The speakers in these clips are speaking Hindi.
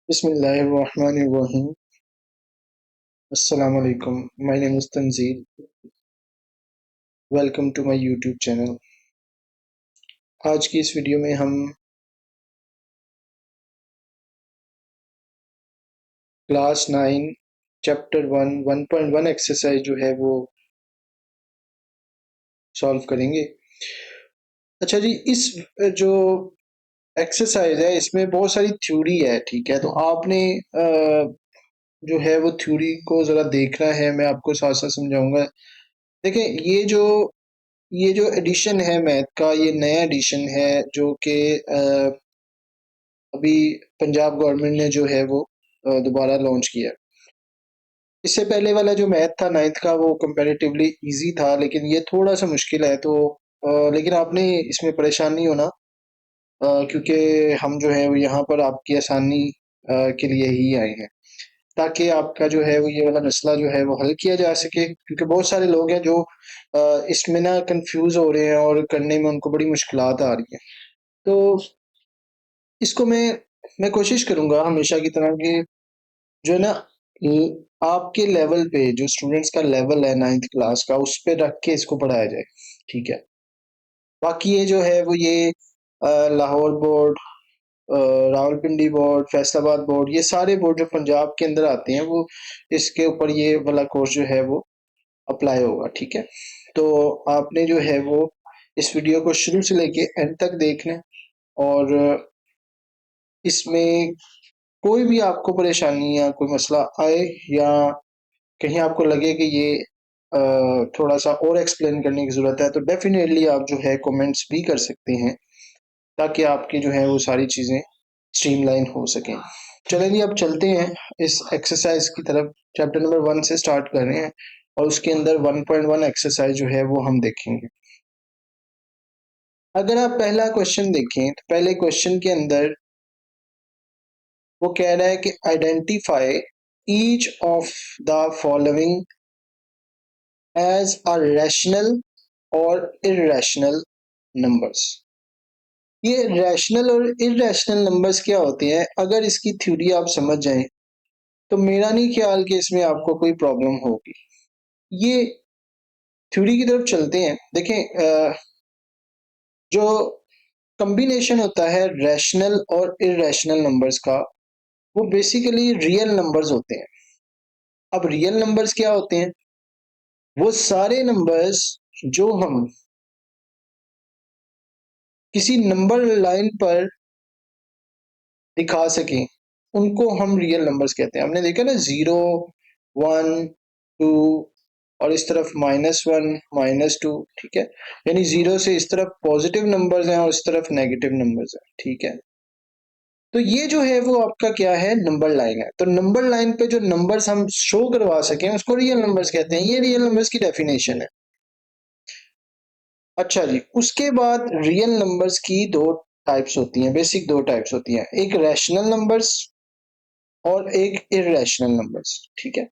Bismillahirrahmanirrahim. Assalamu alaikum. My name is Tanzeel. Welcome to my YouTube channel. आज की इस वीडियो में हम क्लास 9 चैप्टर 1 1.1 एक्सरसाइज जो है वो सॉल्व करेंगे। अच्छा जी, इस जो एक्सरसाइज है इसमें बहुत सारी थ्योरी है, ठीक है। तो आपने जो है वो थ्योरी को ज़रा देखना है, मैं आपको साथ साथ समझाऊंगा। देखें, ये जो एडिशन है मैथ का, ये नया एडिशन है जो कि अभी पंजाब गवर्नमेंट ने जो है वो दोबारा लॉन्च किया। इससे पहले वाला जो मैथ था नाइन्थ का वो कंपैरेटिवली इजी था, लेकिन ये थोड़ा सा मुश्किल है। तो लेकिन आपने इसमें परेशान नहीं होना, क्योंकि हम जो है वो यहाँ पर आपकी आसानी के लिए ही आए हैं, ताकि आपका जो है वो ये वाला मसला जो है वो हल किया जा सके। क्योंकि बहुत सारे लोग हैं जो इसमें ना कंफ्यूज हो रहे हैं और करने में उनको बड़ी मुश्किलात आ रही है। तो इसको मैं कोशिश करूंगा हमेशा की तरह कि जो है ना, आपके लेवल पे जो स्टूडेंट्स का लेवल है नाइन्थ क्लास का, उस पे रख के इसको पढ़ाया जाए, ठीक है। बाकी ये जो है वो ये Lahore board, Rawalpindi board, Faisalabad board, ये सारे बोर्ड जो पंजाब के अंदर आते हैं वो इसके ऊपर ये वाला कोर्स जो है वो अप्लाई होगा, ठीक है। तो आपने जो है वो इस वीडियो को शुरू से लेके एंड तक देखना है। और इसमें कोई भी आपको परेशानी या कोई मसला आए, या कहीं आपको लगे कि ये थोड़ा सा और एक्सप्लेन करने की ज़रूरत है, तो डेफिनेटली आप जो है कमेंट्स भी कर सकते हैं, ताकि आपकी जो है वो सारी चीज़ें स्ट्रीमलाइन हो सकें। चलें जी, अब चलते हैं इस एक्सरसाइज की तरफ। चैप्टर नंबर 1 से स्टार्ट कर रहे हैं और उसके अंदर 1.1 एक्सरसाइज जो है वो हम देखेंगे। अगर आप पहला क्वेश्चन देखें तो पहले क्वेश्चन के अंदर वो कह रहा है कि identify each of the following as a rational और इर्रेशनल नंबर्स। ये रैशनल और इर्रेशनल नंबर्स क्या होते हैं, अगर इसकी थ्योरी आप समझ जाएं तो मेरा नहीं ख्याल कि इसमें आपको कोई प्रॉब्लम होगी। ये थ्योरी की तरफ चलते हैं। देखें, जो कॉम्बिनेशन होता है रैशनल और इर्रेशनल नंबर्स का, वो बेसिकली रियल नंबर्स होते हैं। अब रियल नंबर्स क्या होते हैं? वो सारे नंबर्स जो हम किसी नंबर लाइन पर दिखा सकें, उनको हम रियल नंबर्स कहते हैं। हमने देखा ना, 0, 1, 2 और इस तरफ -1, -2, ठीक है। यानी 0 से इस तरफ पॉजिटिव नंबर्स हैं और इस तरफ नेगेटिव नंबर्स हैं, ठीक है। तो ये जो है वो आपका क्या है, नंबर लाइन है। तो नंबर लाइन पे जो नंबर्स हम शो करवा सकें उसको रियल नंबर्स कहते हैं। ये रियल नंबर्स की डेफिनेशन है। अच्छा जी, उसके बाद रियल नंबर्स की दो टाइप्स होती हैं, बेसिक दो टाइप्स होती हैं, एक रैशनल नंबर्स और एक इर्रेशनल नंबर्स, ठीक है।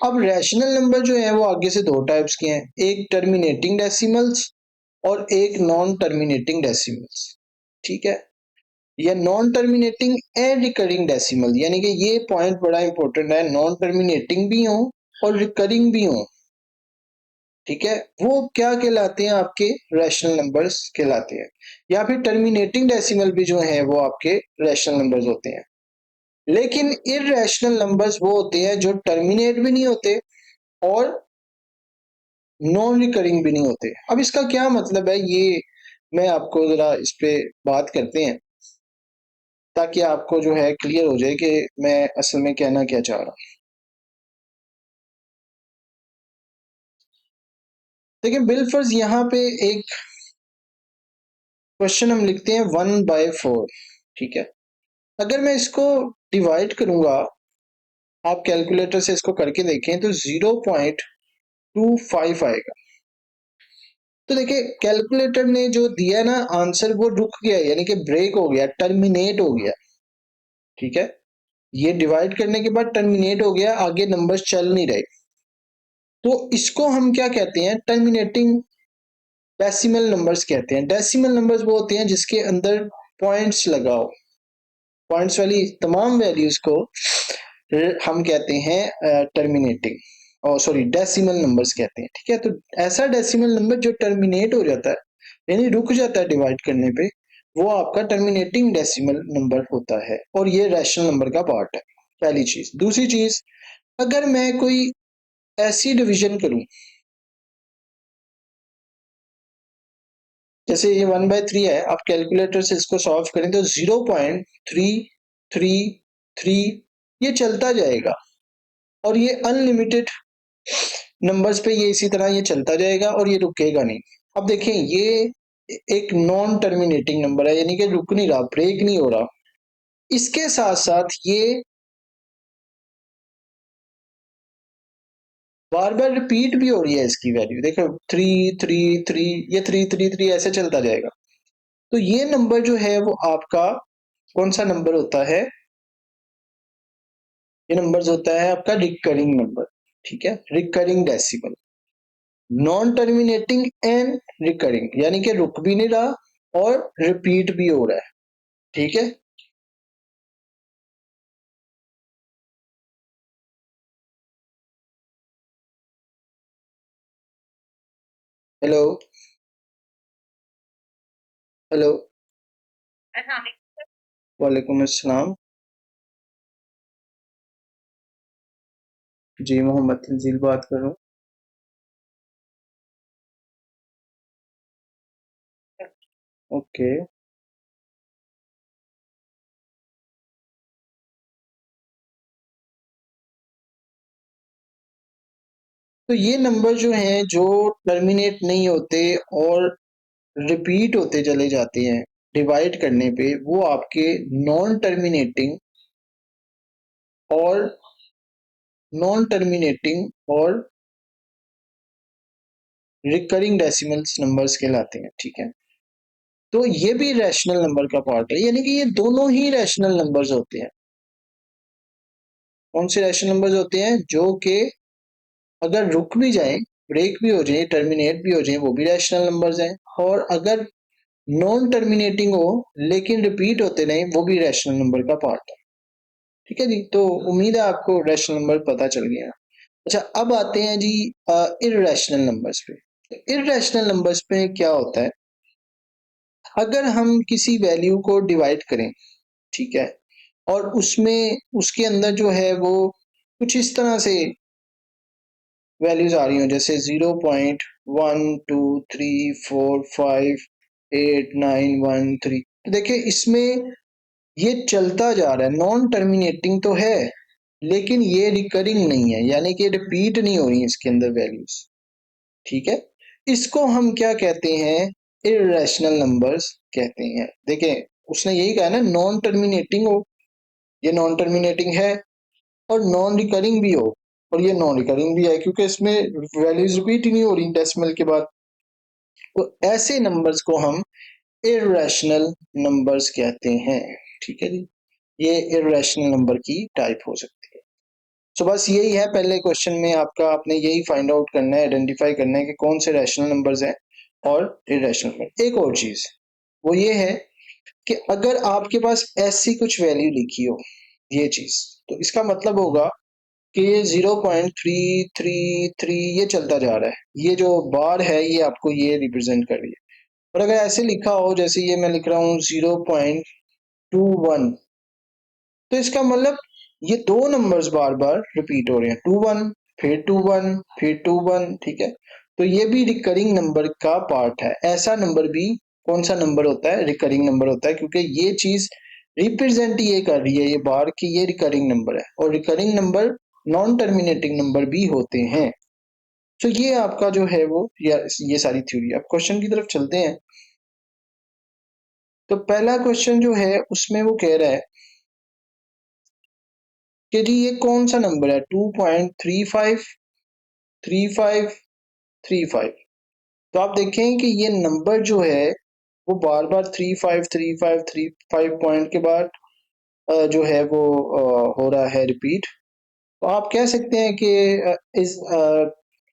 अब रैशनल नंबर जो है वो आगे से दो टाइप्स के हैं, एक टर्मिनेटिंग डेसिमल्स और एक नॉन टर्मिनेटिंग डेसिमल्स, ठीक है। या non terminating and recurring decimal, यानी कि ये पॉइंट बड़ा इंपॉर्टेंट है, नॉन टर्मिनेटिंग भी हो और रिकरिंग भी हो, ठीक है। वो क्या कहलाते हैं? आपके रैशनल नंबर्स कहलाते हैं। या फिर टर्मिनेटिंग डेसिमल भी जो है वो आपके रैशनल नंबर्स होते हैं। लेकिन इररेशनल नंबर्स वो होते हैं जो टर्मिनेट भी नहीं होते और नॉन रिकरिंग भी नहीं होते। अब इसका क्या मतलब है, ये मैं आपको जरा इस पे बात करते हैं, ताकि आपको जो है क्लियर हो जाए कि मैं असल में कहना क्या चाह रहा हूँ। देखिए, बिलफर्ज यहाँ पे एक क्वेश्चन हम लिखते हैं 1/4, ठीक है। अगर मैं इसको डिवाइड करूंगा, आप कैलकुलेटर से इसको करके देखें तो 0.25 आएगा। तो देखिए, कैलकुलेटर ने जो दिया ना आंसर, वो रुक गया, यानी कि ब्रेक हो गया, टर्मिनेट हो गया, ठीक है। ये डिवाइड करने के बाद टर्मिनेट हो गया, आगे नंबर्स चल नहीं रहे। तो इसको हम क्या कहते हैं? टर्मिनेटिंग डेसिमल नंबर्स कहते हैं। डेसिमल नंबर्स वो होते हैं जिसके अंदर पॉइंट्स लगाओ, पॉइंट्स वाली तमाम वैल्यूज को हम कहते हैं टर्मिनेटिंग और सॉरी डेसिमल नंबर्स कहते हैं, ठीक है। तो ऐसा डेसिमल नंबर जो टर्मिनेट हो जाता है यानी रुक जाता है डिवाइड करने पे, वो आपका टर्मिनेटिंग डेसिमल नंबर होता है और ये रैशनल नंबर का पार्ट है, पहली चीज। दूसरी चीज, अगर मैं कोई ऐसी डिवीजन करूं, जैसे ये 1/3 है, आप कैलकुलेटर से इसको सॉल्व करें तो 0.333 ये चलता जाएगा और ये अनलिमिटेड नंबर्स पे ये इसी तरह ये चलता जाएगा और ये रुकेगा नहीं। अब देखें, ये एक नॉन टर्मिनेटिंग नंबर है, यानी कि रुक नहीं रहा, ब्रेक नहीं हो रहा। इसके साथ साथ ये बार बार रिपीट भी हो रही है इसकी वैल्यू, देखो 333, ये 333 ऐसे चलता जाएगा। तो ये नंबर जो है वो आपका कौन सा नंबर होता है? ये नंबर होता है आपका रिकरिंग नंबर, ठीक है, recurring decimal. Non terminating and recurring, यानी कि रुक भी नहीं रहा और रिपीट भी हो रहा है, ठीक है। हेलो, हेलो, वालेकुम अस्सलाम। जी, मोहम्मद तंजील बात कर रहा हूँ। ओके, तो ये नंबर जो हैं जो टर्मिनेट नहीं होते और रिपीट होते चले जाते हैं डिवाइड करने पे, वो आपके नॉन टर्मिनेटिंग और और रिकरिंग डेसिमल्स नंबर्स कहलाते हैं, ठीक है। तो ये भी रैशनल नंबर का पार्ट है, यानी कि ये दोनों ही रैशनल नंबर्स होते हैं। कौन से रैशनल नंबर्स होते हैं? जो कि अगर रुक भी जाए, ब्रेक भी हो जाए, टर्मिनेट भी हो जाए, वो भी रैशनल नंबर्स हैं। और अगर नॉन टर्मिनेटिंग हो लेकिन रिपीट होते नहीं, वो भी रैशनल नंबर का पार्ट है, ठीक है जी। तो उम्मीद है आपको रैशनल नंबर पता चल गया। अच्छा, अब आते हैं जी इर्रेशनल नंबर्स पे। इर्रेशनल नंबर्स पे क्या होता है? अगर हम किसी वैल्यू को डिवाइड करें, ठीक है, और उसमें उसके अंदर जो है वो कुछ इस तरह से वैल्यूज आ रही हो, जैसे 0.123458913, तो देखिए इसमें ये चलता जा रहा है, नॉन टर्मिनेटिंग तो है लेकिन ये रिकरिंग नहीं है, यानी कि रिपीट नहीं हो रही है इसके अंदर वैल्यूज, ठीक है। इसको हम क्या कहते हैं? इर्रेशनल नंबर्स कहते हैं। देखें, उसने यही कहा ना, नॉन टर्मिनेटिंग हो, ये नॉन टर्मिनेटिंग है, और नॉन रिकरिंग भी हो, और ये नॉन रिकरिंग भी है क्योंकि इसमें वैल्यूज रिपीट ही नहीं हो रही डेसिमल के बाद। तो ऐसे नंबर्स को हम इर्रेशनल नंबर्स कहते हैं, ठीक है जी। ये इर्रेशनल नंबर की टाइप हो सकती है। तो बस यही है, पहले क्वेश्चन में आपका आपने यही फाइंड आउट करना है, आइडेंटिफाई करना है कि कौन से रैशनल नंबर्स हैं और इरेशनल नंबर। एक और चीज वो ये है कि अगर आपके पास ऐसी कुछ वैल्यू लिखी हो, ये चीज, तो इसका मतलब होगा कि ये 0.333 ये चलता जा रहा है, ये जो बार है ये आपको ये रिप्रेजेंट कर रही है। और अगर ऐसे लिखा हो, जैसे ये मैं लिख रहा हूँ 0.21, तो इसका मतलब ये दो नंबर्स बार बार रिपीट हो रहे हैं, 21 फिर 21 फिर 21, ठीक है। तो ये भी रिकरिंग नंबर का पार्ट है। ऐसा नंबर भी कौन सा नंबर होता है? रिकरिंग नंबर होता है, क्योंकि ये चीज रिप्रेजेंट ये कर रही है ये बार कि ये रिकरिंग नंबर है, और recurring number non terminating number भी होते हैं। तो ये आपका जो है वो ये सारी थ्योरी। अब क्वेश्चन की तरफ चलते हैं। तो पहला क्वेश्चन जो है उसमें वो कह रहा है कि जी ये कौन सा नंबर है, 2.353535। तो आप देखें कि ये नंबर जो है वो बार बार 353535 पॉइंट के बाद जो है वो हो रहा है रिपीट। तो आप कह सकते हैं कि इस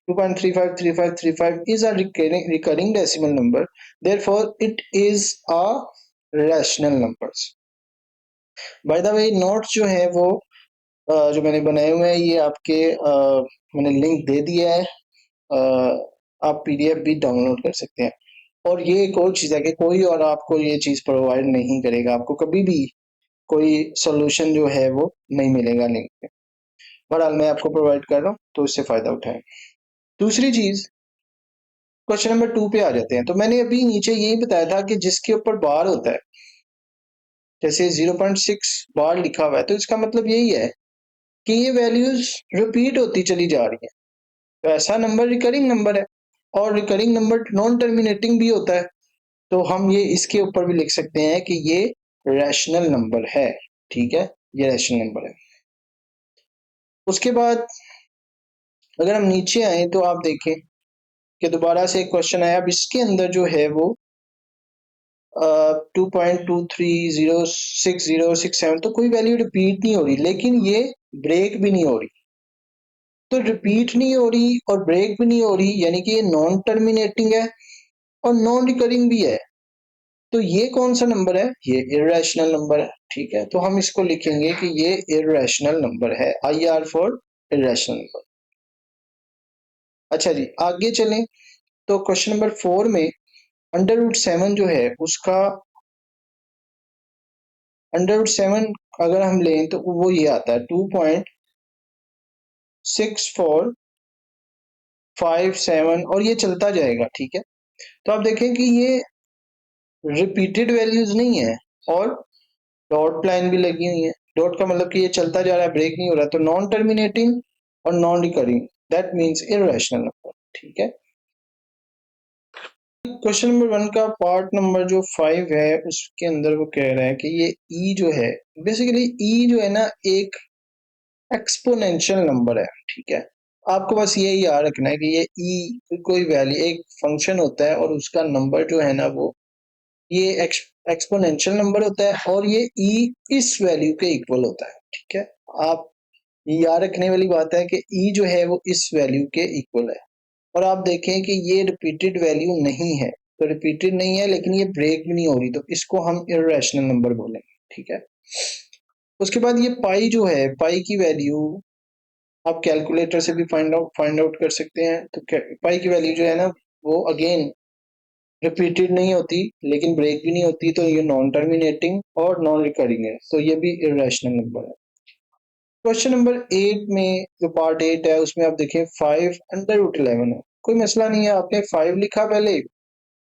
2.353535 is a recurring decimal number, therefore it is a rational numbers, by the way notes जो है वो जो मैंने बनाए हुए हैं ये आपके मैंने लिंक दे दिया है। आप पीडीएफ भी डाउनलोड कर सकते हैं। और ये एक और चीज़ है कि कोई और आपको ये चीज़ प्रोवाइड नहीं करेगा, आपको कभी भी कोई सोल्यूशन जो है वो नहीं मिलेगा लिंक पे। बहरहाल मैं आपको प्रोवाइड कर रहा हूँ तो इससे फ़ायदा उठाएं। दूसरी चीज़, क्वेश्चन नंबर 2 पे आ जाते हैं। तो मैंने अभी नीचे यही बताया था कि जिसके ऊपर बार होता है, जैसे 0.6 बार लिखा हुआ है, तो इसका मतलब यही है कि ये वैल्यूज रिपीट होती चली जा रही है। तो ऐसा नंबर रिकरिंग नंबर है, और रिकरिंग नंबर नॉन टर्मिनेटिंग भी होता है। तो हम ये इसके ऊपर भी लिख सकते हैं कि ये रैशनल नंबर है। ठीक है, ये रैशनल नंबर है। उसके बाद अगर हम नीचे आए तो आप देखें कि दोबारा से एक क्वेश्चन आया। अब इसके अंदर जो है वो 2.230606 तो कोई वैल्यू रिपीट नहीं हो रही, लेकिन ये ब्रेक भी नहीं हो रही। तो रिपीट नहीं हो रही और ब्रेक भी नहीं हो रही, यानी कि ये नॉन टर्मिनेटिंग है और नॉन रिकरिंग भी है। तो ये कौन सा नंबर है? ये इर्रेशनल नंबर है। ठीक है, तो हम इसको लिखेंगे कि ये इर्रेशनल नंबर है, I R for irrational number. अच्छा जी, आगे चलें तो क्वेश्चन नंबर 4 में √7 जो है उसका √7 अगर हम लें तो वो ये आता है 2.6457 और ये चलता जाएगा। ठीक है, तो आप देखें कि ये रिपीटेड वैल्यूज नहीं है और डॉट लाइन भी लगी हुई है। डॉट का मतलब कि ये चलता जा रहा है, ब्रेक नहीं हो रहा। तो नॉन टर्मिनेटिंग और non recurring, that means irrational number. ठीक है, क्वेश्चन नंबर 1 का पार्ट नंबर जो 5 है उसके अंदर वो कह रहा है कि ये ई जो है, बेसिकली ई जो है ना एक एक्सपोनेंशियल नंबर है। ठीक है, आपको बस ये याद रखना है कि ये ई कोई वैल्यू एक फंक्शन होता है और उसका नंबर जो है ना वो ये एक्सपोनेंशियल नंबर होता है और ये ई इस वैल्यू के इक्वल होता है। ठीक है, आप ये याद रखने वाली बात है कि ई जो है वो इस वैल्यू के इक्वल है। और आप देखें कि ये रिपीटेड वैल्यू नहीं है, तो रिपीटेड नहीं है लेकिन ये ब्रेक भी नहीं हो रही, तो इसको हम इर्रेशनल नंबर बोलेंगे। ठीक है, उसके बाद ये पाई जो है, पाई की वैल्यू आप कैलकुलेटर से भी फाइंड आउट कर सकते हैं। तो पाई की वैल्यू जो है ना वो अगेन रिपीटेड नहीं होती लेकिन ब्रेक भी नहीं होती, तो ये नॉन टर्मिनेटिंग और नॉन रिकरिंग है, तो ये भी इर्रेशनल नंबर है। क्वेश्चन नंबर 8 में जो पार्ट 8 है उसमें आप देखें 5√11 है। कोई मसला नहीं है, आपने 5 लिखा पहले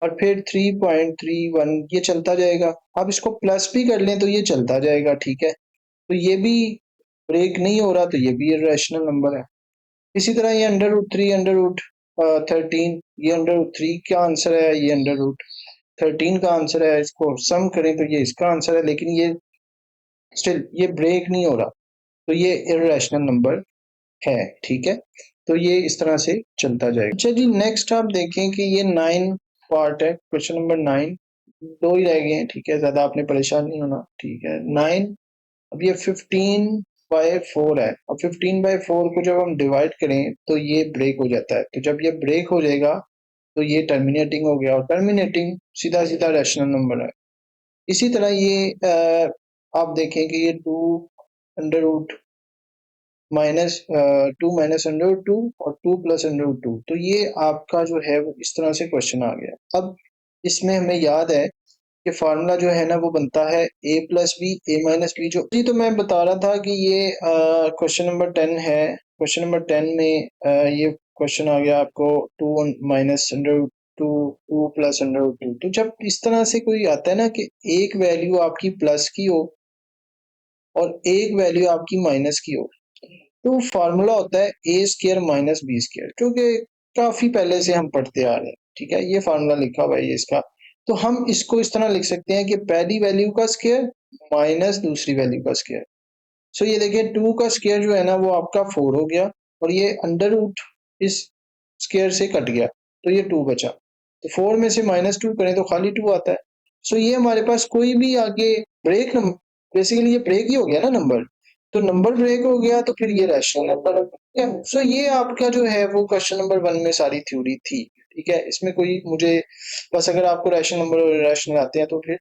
और फिर 3.31, ये चलता जाएगा। आप इसको प्लस भी कर लें तो ये चलता जाएगा। ठीक है, तो ये भी ब्रेक नहीं हो रहा, तो ये भी इर्रेशनल नंबर है। इसी तरह ये √3 √13, ये √3 का आंसर है, ये √13 का आंसर है। इसको सम करें तो ये इसका आंसर है, लेकिन ये स्टिल ये ब्रेक नहीं हो रहा, तो ये इर्रेशनल नंबर है। ठीक है, तो ये इस तरह से चलता जाएगा। अच्छा जी, नेक्स्ट आप देखें कि ये 9 पार्ट है, क्वेश्चन नंबर 9। दो ही रह गए हैं। ठीक है, ज्यादा आपने परेशान नहीं होना। ठीक है, 9। अब ये 15/4 है। अब 15/4 को जब हम डिवाइड करें तो ये ब्रेक हो जाता है। तो जब ये ब्रेक हो जाएगा तो ये टर्मिनेटिंग हो गया, और टर्मिनेटिंग सीधा सीधा रैशनल नंबर है। इसी तरह ये आप देखें कि ये 2 under root minus 2 minus under root 2 और 2 प्लस अंडर रूट 2, तो ये आपका जो है वो इस तरह से क्वेश्चन आ गया। अब इसमें हमें याद है कि फार्मूला जो है ना वो बनता है a+b a-b। जो जी, तो मैं बता रहा था कि ये क्वेश्चन नंबर 10 है। क्वेश्चन नंबर 10 में ये क्वेश्चन आ गया आपको 2 minus under root 2 2 plus under root 2। तो जब इस तरह से कोई आता है ना कि एक वैल्यू आपकी प्लस की हो और एक वैल्यू आपकी माइनस की हो, तो फार्मूला होता है a² - b², क्योंकि काफी पहले से हम पढ़ते आ रहे हैं। ठीक है, ये फार्मूला लिखा हुआ है ये इसका। तो हम इसको इस तरह लिख सकते हैं कि पहली वैल्यू का स्क्वायर माइनस दूसरी वैल्यू का स्क्वायर। सो ये देखिए 2 का स्क्वायर जो है ना वो आपका 4 हो गया, और ये अंडर रूट इस स्क्वायर से कट गया तो ये 2 बचा। तो 4 में से -2 करें तो खाली 2 आता है। सो ये हमारे पास कोई भी आगे ब्रेक नंबर, बेसिकली ये ब्रेक ही हो गया ना नंबर। तो नंबर ब्रेक हो गया तो फिर ये रैशनल नंबर है। ठीक है, सो ये आपका जो है वो क्वेश्चन नंबर 1 में सारी थ्योरी थी। ठीक है, इसमें कोई मुझे बस अगर आपको रैशनल नंबर और इरेशनल आते हैं तो फिर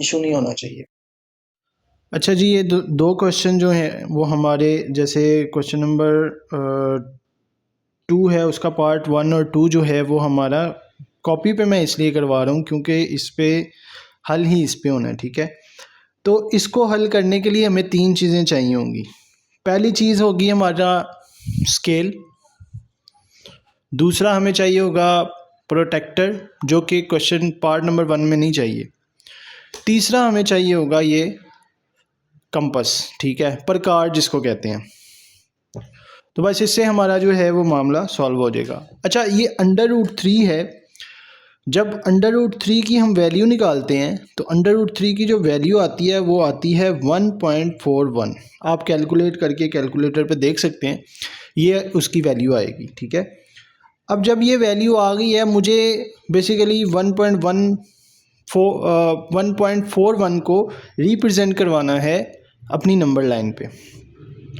इशू नहीं होना चाहिए। अच्छा जी, ये दो क्वेश्चन जो हैं वो हमारे, जैसे क्वेश्चन नंबर 2 है उसका पार्ट 1 और 2 जो है वो हमारा कॉपी पे मैं इसलिए करवा रहा हूँ क्योंकि इस पे हल ही इस पे होना है, ठीक है। तो इसको हल करने के लिए हमें 3 चीज़ें चाहिए होंगी। पहली चीज़ होगी हमारा स्केल, दूसरा हमें चाहिए होगा प्रोटेक्टर जो कि क्वेश्चन पार्ट नंबर 1 में नहीं चाहिए, तीसरा हमें चाहिए होगा ये कंपस, ठीक है, प्रकार जिसको कहते हैं। तो बस इससे हमारा जो है वो मामला सॉल्व हो जाएगा। अच्छा, ये अंडर रूट 3 है। जब अंडर रूट 3 की हम वैल्यू निकालते हैं तो अंडर रूट 3 की जो वैल्यू आती है वो आती है 1.41। आप कैलकुलेट करके कैलकुलेटर पे देख सकते हैं, ये उसकी वैल्यू आएगी, ठीक है। अब जब ये वैल्यू आ गई है, मुझे बेसिकली 1.41 को रिप्रेजेंट करवाना है अपनी नंबर लाइन पे।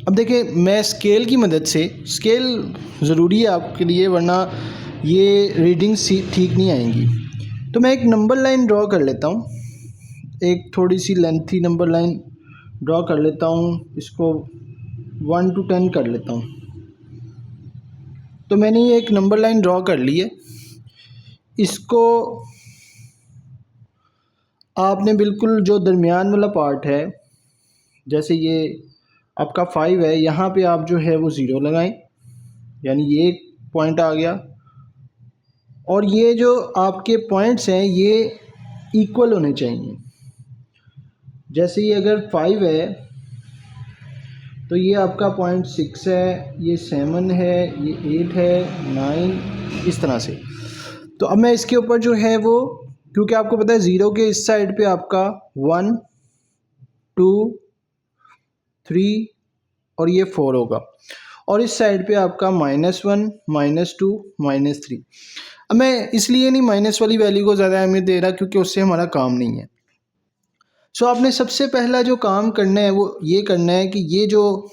अब देखिए, मैं स्केल की मदद से, स्केल ज़रूरी है आपके लिए वरना ये रीडिंग्स ठीक नहीं आएंगी। तो मैं एक नंबर लाइन ड्रॉ कर लेता हूँ, एक थोड़ी सी लेंथी नंबर लाइन ड्रॉ कर लेता हूँ, इसको 1 to 10 कर लेता हूँ। तो मैंने ये एक नंबर लाइन ड्रॉ कर ली है। इसको आपने बिल्कुल जो दरमियान वाला पार्ट है, जैसे ये आपका 5 है, यहाँ पे आप जो है वो 0 लगाएं, यानी ये एक पॉइंट आ गया। और ये जो आपके पॉइंट्स हैं ये इक्वल होने चाहिए। जैसे ये अगर 5 है तो ये आपका पॉइंट 6 है, ये 7 है, ये 8 है, 9, इस तरह से। तो अब मैं इसके ऊपर जो है वो, क्योंकि आपको पता है 0 के इस साइड पे आपका 1, 2, 3 और ये 4 होगा, और इस साइड पे आपका -1, -2, -3। अब मैं इसलिए नहीं माइनस वाली वैल्यू को ज़्यादा अहमियत दे रहा क्योंकि उससे हमारा काम नहीं है। सो आपने सबसे पहला जो काम करना है वो ये करना है कि ये जो,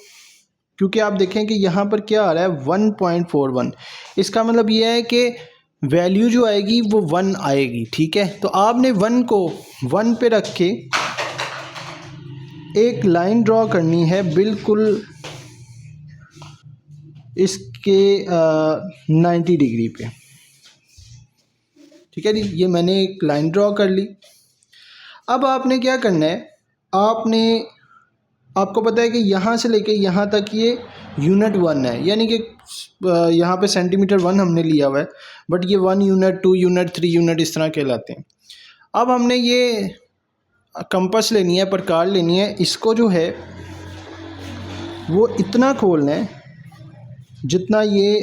क्योंकि आप देखें कि यहाँ पर क्या आ रहा है 1.41, इसका मतलब ये है कि वैल्यू जो आएगी वो 1 आएगी, ठीक है। तो आपने 1 को 1 पे रख के एक लाइन ड्रॉ करनी है बिल्कुल इसके 90 डिग्री पे, ठीक है जी। ये मैंने एक लाइन ड्रॉ कर ली। अब आपने क्या करना है, आपको पता है कि यहाँ से लेके यहाँ तक ये यूनिट 1 है, यानी कि यहाँ पे सेंटीमीटर 1 हमने लिया हुआ है, बट ये 1 यूनिट, 2 यूनिट, 3 यूनिट इस तरह कहलाते हैं। अब हमने ये कंपास लेनी है, प्रकार लेनी है, इसको जो है वो इतना खोलना है जितना ये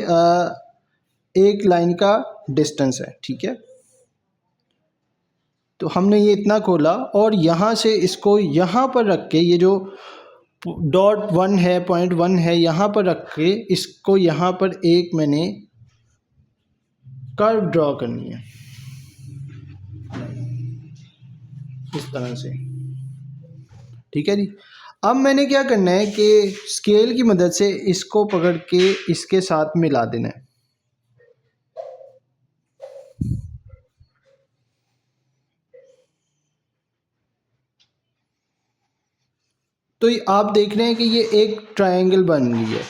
एक लाइन का डिस्टेंस है, ठीक है। तो हमने ये इतना खोला और यहाँ से इसको यहाँ पर रख के, ये जो .1 है, .1 है, यहाँ पर रख के इसको यहाँ पर एक मैंने कर्व ड्रॉ करनी है इस तरह से, ठीक है जी। अब मैंने क्या करना है कि स्केल की मदद से इसको पकड़ के इसके साथ मिला देना है। तो आप देख रहे हैं कि ये एक ट्रायंगल बन गई है।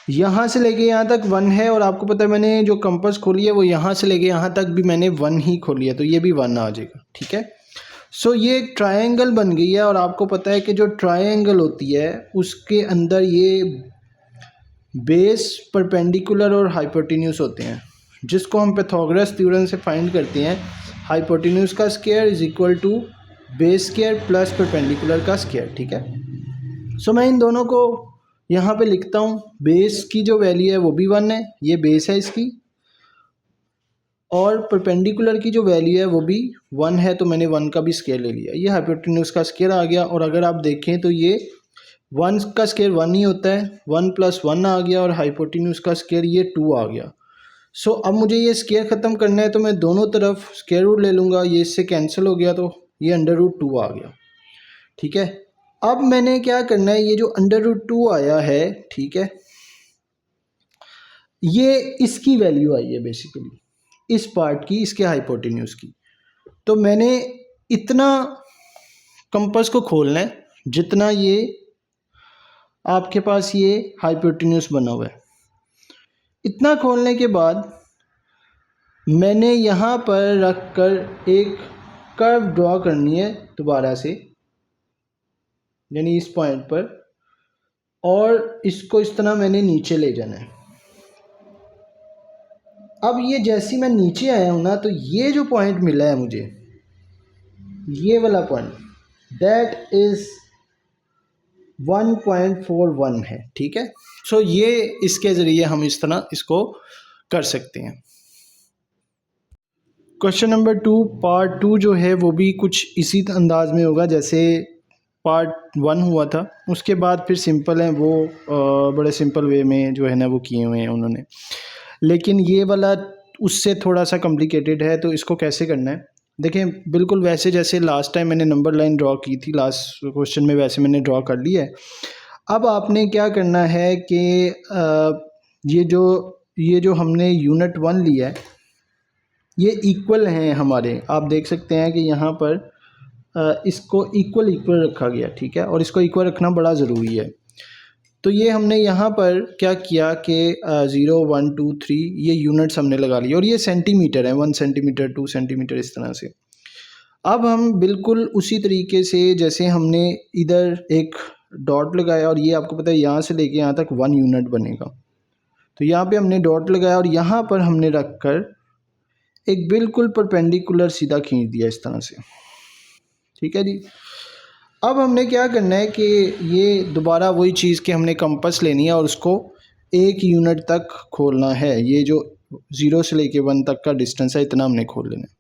यहाँ से लेके यहाँ तक 1 है, और आपको पता है मैंने जो कंपास खोली है वो यहाँ से लेके यहाँ तक भी मैंने 1 ही खोली है, तो ये भी 1 आ जाएगा, ठीक है। सो ये एक ट्रायंगल बन गई है, और आपको पता है कि जो ट्रायंगल होती है उसके अंदर ये बेस, परपेंडिकुलर और हाइपोटेन्यूज होते हैं, जिसको हम पाइथागोरस थ्योरम से फाइंड करते हैं। हाइपोटेन्यूज का square is equal to base square plus perpendicular का स्क्वायर, ठीक है। सो मैं इन दोनों को यहाँ पे लिखता हूँ। बेस की जो वैल्यू है वो भी 1 है, ये बेस है इसकी, और परपेंडिकुलर की जो वैल्यू है वो भी 1 है, तो मैंने 1 का भी स्क्वायर ले लिया। ये हाइपोटेन्यूज का स्क्वायर आ गया, और अगर आप देखें तो ये 1 का स्क्वायर 1 ही होता है, 1 + 1 आ गया, और हाइपोटेन्यूज का स्क्वायर ये 2 आ गया। सो अब मुझे ये स्क्वायर ख़त्म करना है, तो मैं दोनों तरफ स्क्वायर रूट ले लूँगा, ये इससे कैंसिल हो गया, तो ये अंडर रूट 2 आ गया, ठीक है। अब मैंने क्या करना है, ये जो अंडर रूट 2 आया है, ठीक है, ये इसकी वैल्यू आई है बेसिकली इस पार्ट की, इसके हाइपोटेन्यूज की। तो मैंने इतना कंपास को खोलना है जितना ये आपके पास ये हाइपोटेन्यूस बना हुआ है। इतना खोलने के बाद मैंने यहाँ पर रख कर एक कर्व ड्रॉ करनी है दोबारा से, यानी इस पॉइंट पर, और इसको इस तरह मैंने नीचे ले जाना है। अब ये जैसी मैं नीचे आया हूँ ना, तो ये जो पॉइंट मिला है मुझे, ये वाला पॉइंट, दैट इज़ 1.41 है, ठीक है। सो ये इसके ज़रिए हम इस तरह इसको कर सकते हैं। क्वेश्चन नंबर 2, पार्ट 2 जो है वो भी कुछ इसी अंदाज में होगा जैसे पार्ट 1 हुआ था। उसके बाद फिर सिंपल है वो, बड़े सिंपल वे में जो है ना वो किए हुए हैं उन्होंने, लेकिन ये वाला उससे थोड़ा सा कॉम्प्लिकेटेड है। तो इसको कैसे करना है, देखें, बिल्कुल वैसे जैसे लास्ट टाइम मैंने नंबर लाइन ड्रॉ की थी लास्ट क्वेश्चन में, वैसे मैंने ड्रॉ कर लिया है। अब आपने क्या करना है कि ये जो हमने यूनिट 1 लिया है, ये इक्वल हैं हमारे। आप देख सकते हैं कि यहाँ पर इसको इक्वल रखा गया, ठीक है, और इसको इक्वल रखना बड़ा ज़रूरी है। तो ये हमने यहाँ पर क्या किया कि 0 1 2 3 ये यूनिट्स हमने लगा लिए, और ये सेंटीमीटर है, 1 सेंटीमीटर 2 सेंटीमीटर इस तरह से। अब हम बिल्कुल उसी तरीके से जैसे हमने इधर एक डॉट लगाया, और ये आपको पता है यहाँ से लेके यहाँ तक 1 यूनिट बनेगा। तो यहाँ पे हमने डॉट लगाया और यहाँ पर हमने रख कर एक बिल्कुल परपेंडिकुलर सीधा खींच दिया इस तरह से, ठीक है जी। अब हमने क्या करना है कि ये दोबारा वही चीज़ कि हमने कंपास लेनी है और उसको 1 यूनिट तक खोलना है। ये जो 0 से लेके 1 तक का डिस्टेंस है, इतना हमने खोल लेना है।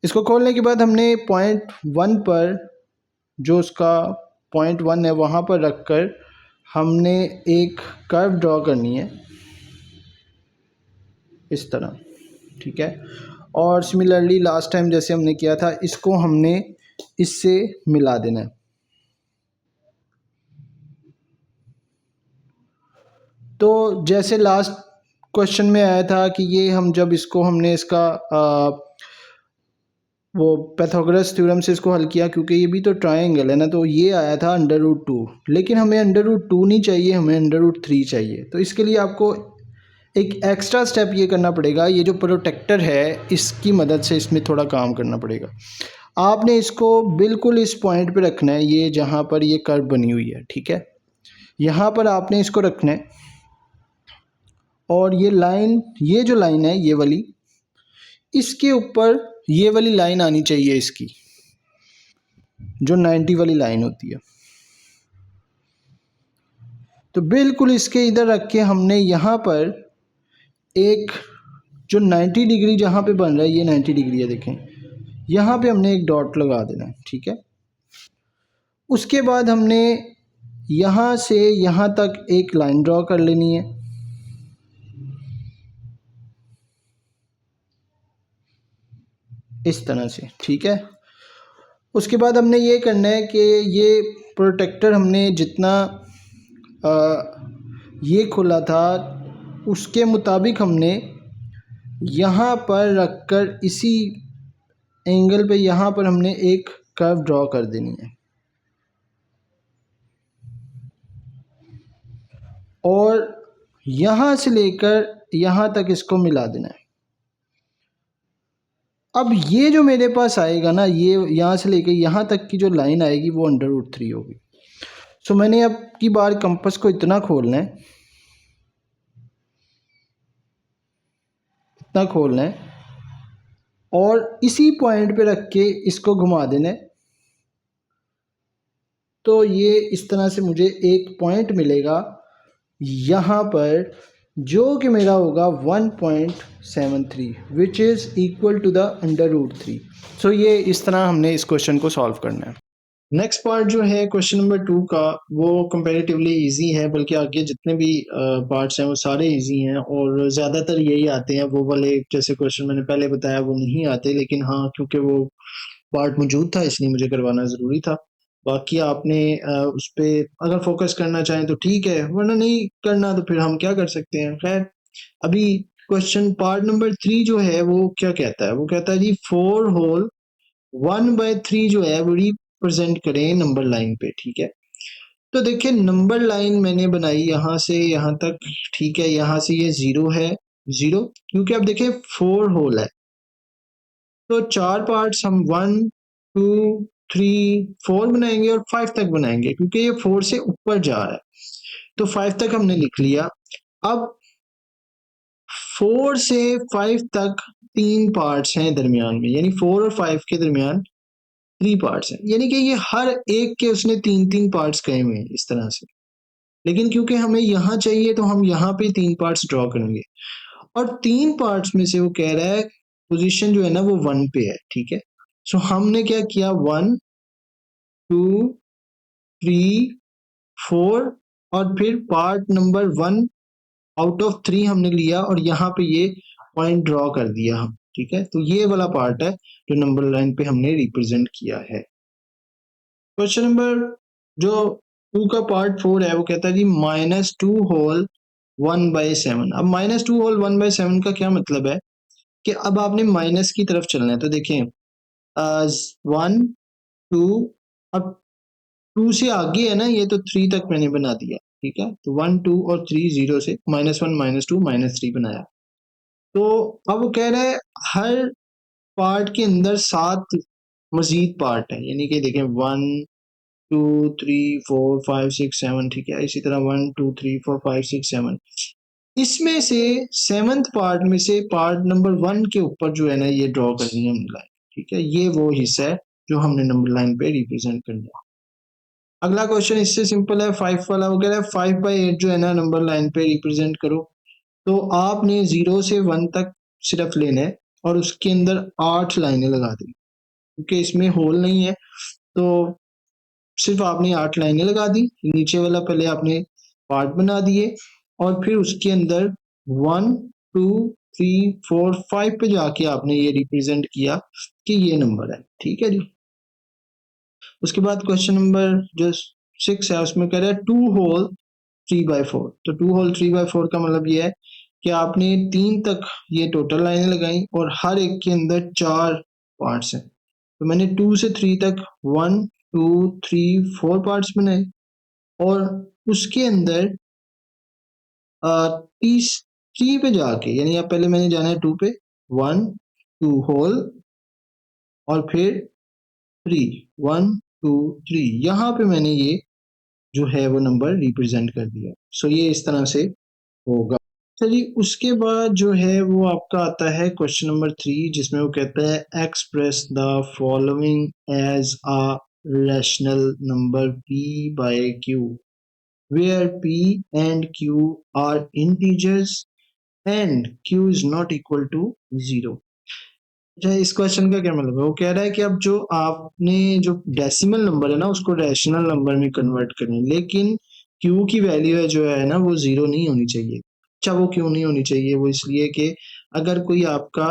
इसको खोलने के बाद हमने पॉइंट 1 पर, जो उसका पॉइंट 1 है, वहाँ पर रख कर हमने एक कर्व ड्रॉ करनी है इस तरह, ठीक है। और सिमिलरली लास्ट टाइम जैसे हमने किया था, इसको हमने इससे मिला देना है। तो जैसे लास्ट क्वेश्चन में आया था कि ये हम जब इसको हमने इसका वो पैथागोरस थ्योरम से इसको हल किया, क्योंकि ये भी तो ट्रायंगल है ना, तो ये आया था √2, लेकिन हमें √2 नहीं चाहिए, हमें √3 चाहिए। तो इसके लिए आपको एक एक्स्ट्रा स्टेप ये करना पड़ेगा, ये जो प्रोटेक्टर है इसकी मदद से इसमें थोड़ा काम करना पड़ेगा। आपने इसको बिल्कुल इस पॉइंट पे रखना है, ये जहाँ पर ये कर्व बनी हुई है, ठीक है, यहाँ पर आपने इसको रखना है। और ये लाइन, ये जो लाइन है ये वाली, इसके ऊपर ये वाली लाइन आनी चाहिए इसकी, जो 90 वाली लाइन होती है। तो बिल्कुल इसके इधर रख के हमने यहाँ पर एक जो 90 डिग्री जहाँ पे बन रहा है, ये 90 डिग्री है, देखें, यहाँ पे हमने एक डॉट लगा देना है, ठीक है। उसके बाद हमने यहाँ से यहाँ तक एक लाइन ड्रॉ कर लेनी है, इस तरह से, ठीक है। उसके बाद हमने ये करना है कि ये प्रोटेक्टर हमने जितना ये खुला था उसके मुताबिक हमने यहाँ पर रखकर इसी एंगल पे यहाँ पर हमने एक कर्व ड्रॉ कर देनी है, और यहाँ से लेकर यहाँ तक इसको मिला देना है। अब ये जो मेरे पास आएगा ना, ये यहाँ से लेकर यहाँ तक की जो लाइन आएगी वो √3 होगी। सो मैंने अब की बार कंपास को इतना खोलना है, इतना खोलना है, और इसी पॉइंट पे रख के इसको घुमा देना है। तो ये इस तरह से मुझे एक पॉइंट मिलेगा यहाँ पर, जो कि मेरा होगा 1.73, which is equal to the √3। So ये इस तरह हमने इस क्वेश्चन को सॉल्व करना है। नेक्स्ट पार्ट जो है क्वेश्चन नंबर 2 का, वो कंपैरेटिवली इजी है, बल्कि आगे जितने भी पार्ट्स हैं वो सारे इजी हैं, और ज़्यादातर यही आते हैं। वो वाले जैसे क्वेश्चन मैंने पहले बताया वो नहीं आते, लेकिन हाँ, क्योंकि वो पार्ट मौजूद था इसलिए मुझे करवाना ज़रूरी था। बाकी आपने उस पर अगर फोकस करना चाहें तो ठीक है, वरना नहीं करना तो फिर हम क्या कर सकते हैं। खैर, अभी क्वेश्चन पार्ट नंबर 3 जो है वो क्या कहता है, वो कहता है जी 4 होल 1/3 जो है वो रिप्रेजेंट करें नंबर लाइन पे, ठीक है। तो देखिए नंबर लाइन मैंने बनाई यहाँ से यहाँ तक, ठीक है। यहाँ से ये 0 है, 0, क्योंकि अब देखिए 4 होल है, तो 4 पार्ट्स हम 1 2 3 4 बनाएंगे और 5 तक बनाएंगे, क्योंकि ये 4 से ऊपर जा रहा है। तो 5 तक हमने लिख लिया। अब 4 से 5 तक 3 पार्ट्स हैं दरमियान में, यानी 4 और 5 के दरमियान 3 पार्ट्स हैं, यानी कि ये हर एक के उसने 3-3 पार्ट्स कहे हुए हैं इस तरह से। लेकिन क्योंकि हमें यहाँ चाहिए तो हम यहाँ पे 3 पार्ट्स ड्रॉ करेंगे, और 3 पार्ट्स में से वो कह रहा है पोजीशन जो है ना वो 1 पे है, ठीक है। सो हमने क्या किया, 1 2 3 4, और फिर पार्ट नंबर 1 आउट ऑफ 3 हमने लिया और यहाँ पे ये पॉइंट ड्रॉ कर दिया हम, ठीक है। तो ये वाला पार्ट है जो नंबर लाइन पे हमने रिप्रेजेंट किया है। क्वेश्चन नंबर जो 2 का पार्ट 4 है वो कहता है जी -2 होल 1/7। अब -2 होल 1/7 का क्या मतलब है कि अब आपने माइनस की तरफ चलना है। तो देखें 1 2, अब 2 से आगे है ना ये, तो 3 तक मैंने बना दिया, ठीक है। तो 1 2 और 3 0 से -1 -2 -3 बनाया। तो अब वो कह रहा है हर पार्ट के अंदर 7 मजीद पार्ट है, यानी कि देखें 1 2 3 4 5 6 7, ठीक है। इसी तरह 1 2 3 4 5 6 7, इसमें से 7th पार्ट में से पार्ट नंबर 1 के ऊपर जो है ना ये ड्रॉ करनी है हमने लाइन, ठीक है। ये वो हिस्सा है जो हमने नंबर लाइन पे रिप्रेजेंट करना है। अगला क्वेश्चन इससे सिंपल है, 5 वाला। वो कह रहा है 5/8 जो है ना नंबर लाइन पे रिप्रेजेंट करो। तो आपने 0 से 1 तक सिर्फ लेना है और उसके अंदर 8 लाइनें लगा दी, क्योंकि इसमें होल नहीं है तो सिर्फ आपने 8 लाइनें लगा दी। नीचे वाला पहले आपने पार्ट बना दिए और फिर उसके अंदर 1 2 3 4 5 पे जाके आपने ये रिप्रेजेंट किया कि ये नंबर है, ठीक है जी। उसके बाद क्वेश्चन नंबर जो 6 है उसमें कह रहा है 2 होल 3/4। तो 2 होल 3/4 का मतलब ये है कि आपने 3 तक ये टोटल लाइनें लगाई और हर एक के अंदर 4 पार्ट्स हैं। तो मैंने 2 से 3 तक 1 2 3 4 पार्ट्स बनाए, और उसके अंदर 3 पे जाके, यानी अब पहले मैंने जाना है 2 पे, 1 2 होल और फिर 3 1 2 3, यहाँ पे मैंने ये जो है वो नंबर रिप्रेजेंट कर दिया। सो ये इस तरह से होगा। चलिए उसके बाद जो है वो आपका आता है क्वेश्चन नंबर 3, जिसमें वो कहता है express the following as a rational number p by q where p and q are integers and q is not equal to 0। अच्छा, इस क्वेश्चन का क्या मतलब है? वो कह रहा है कि अब जो आपने जो डेसिमल नंबर है ना उसको रैशनल नंबर में कन्वर्ट करें, लेकिन q की वैल्यू है जो है ना वो 0 नहीं होनी चाहिए। अच्छा, वो क्यों नहीं होनी चाहिए? वो इसलिए कि अगर कोई आपका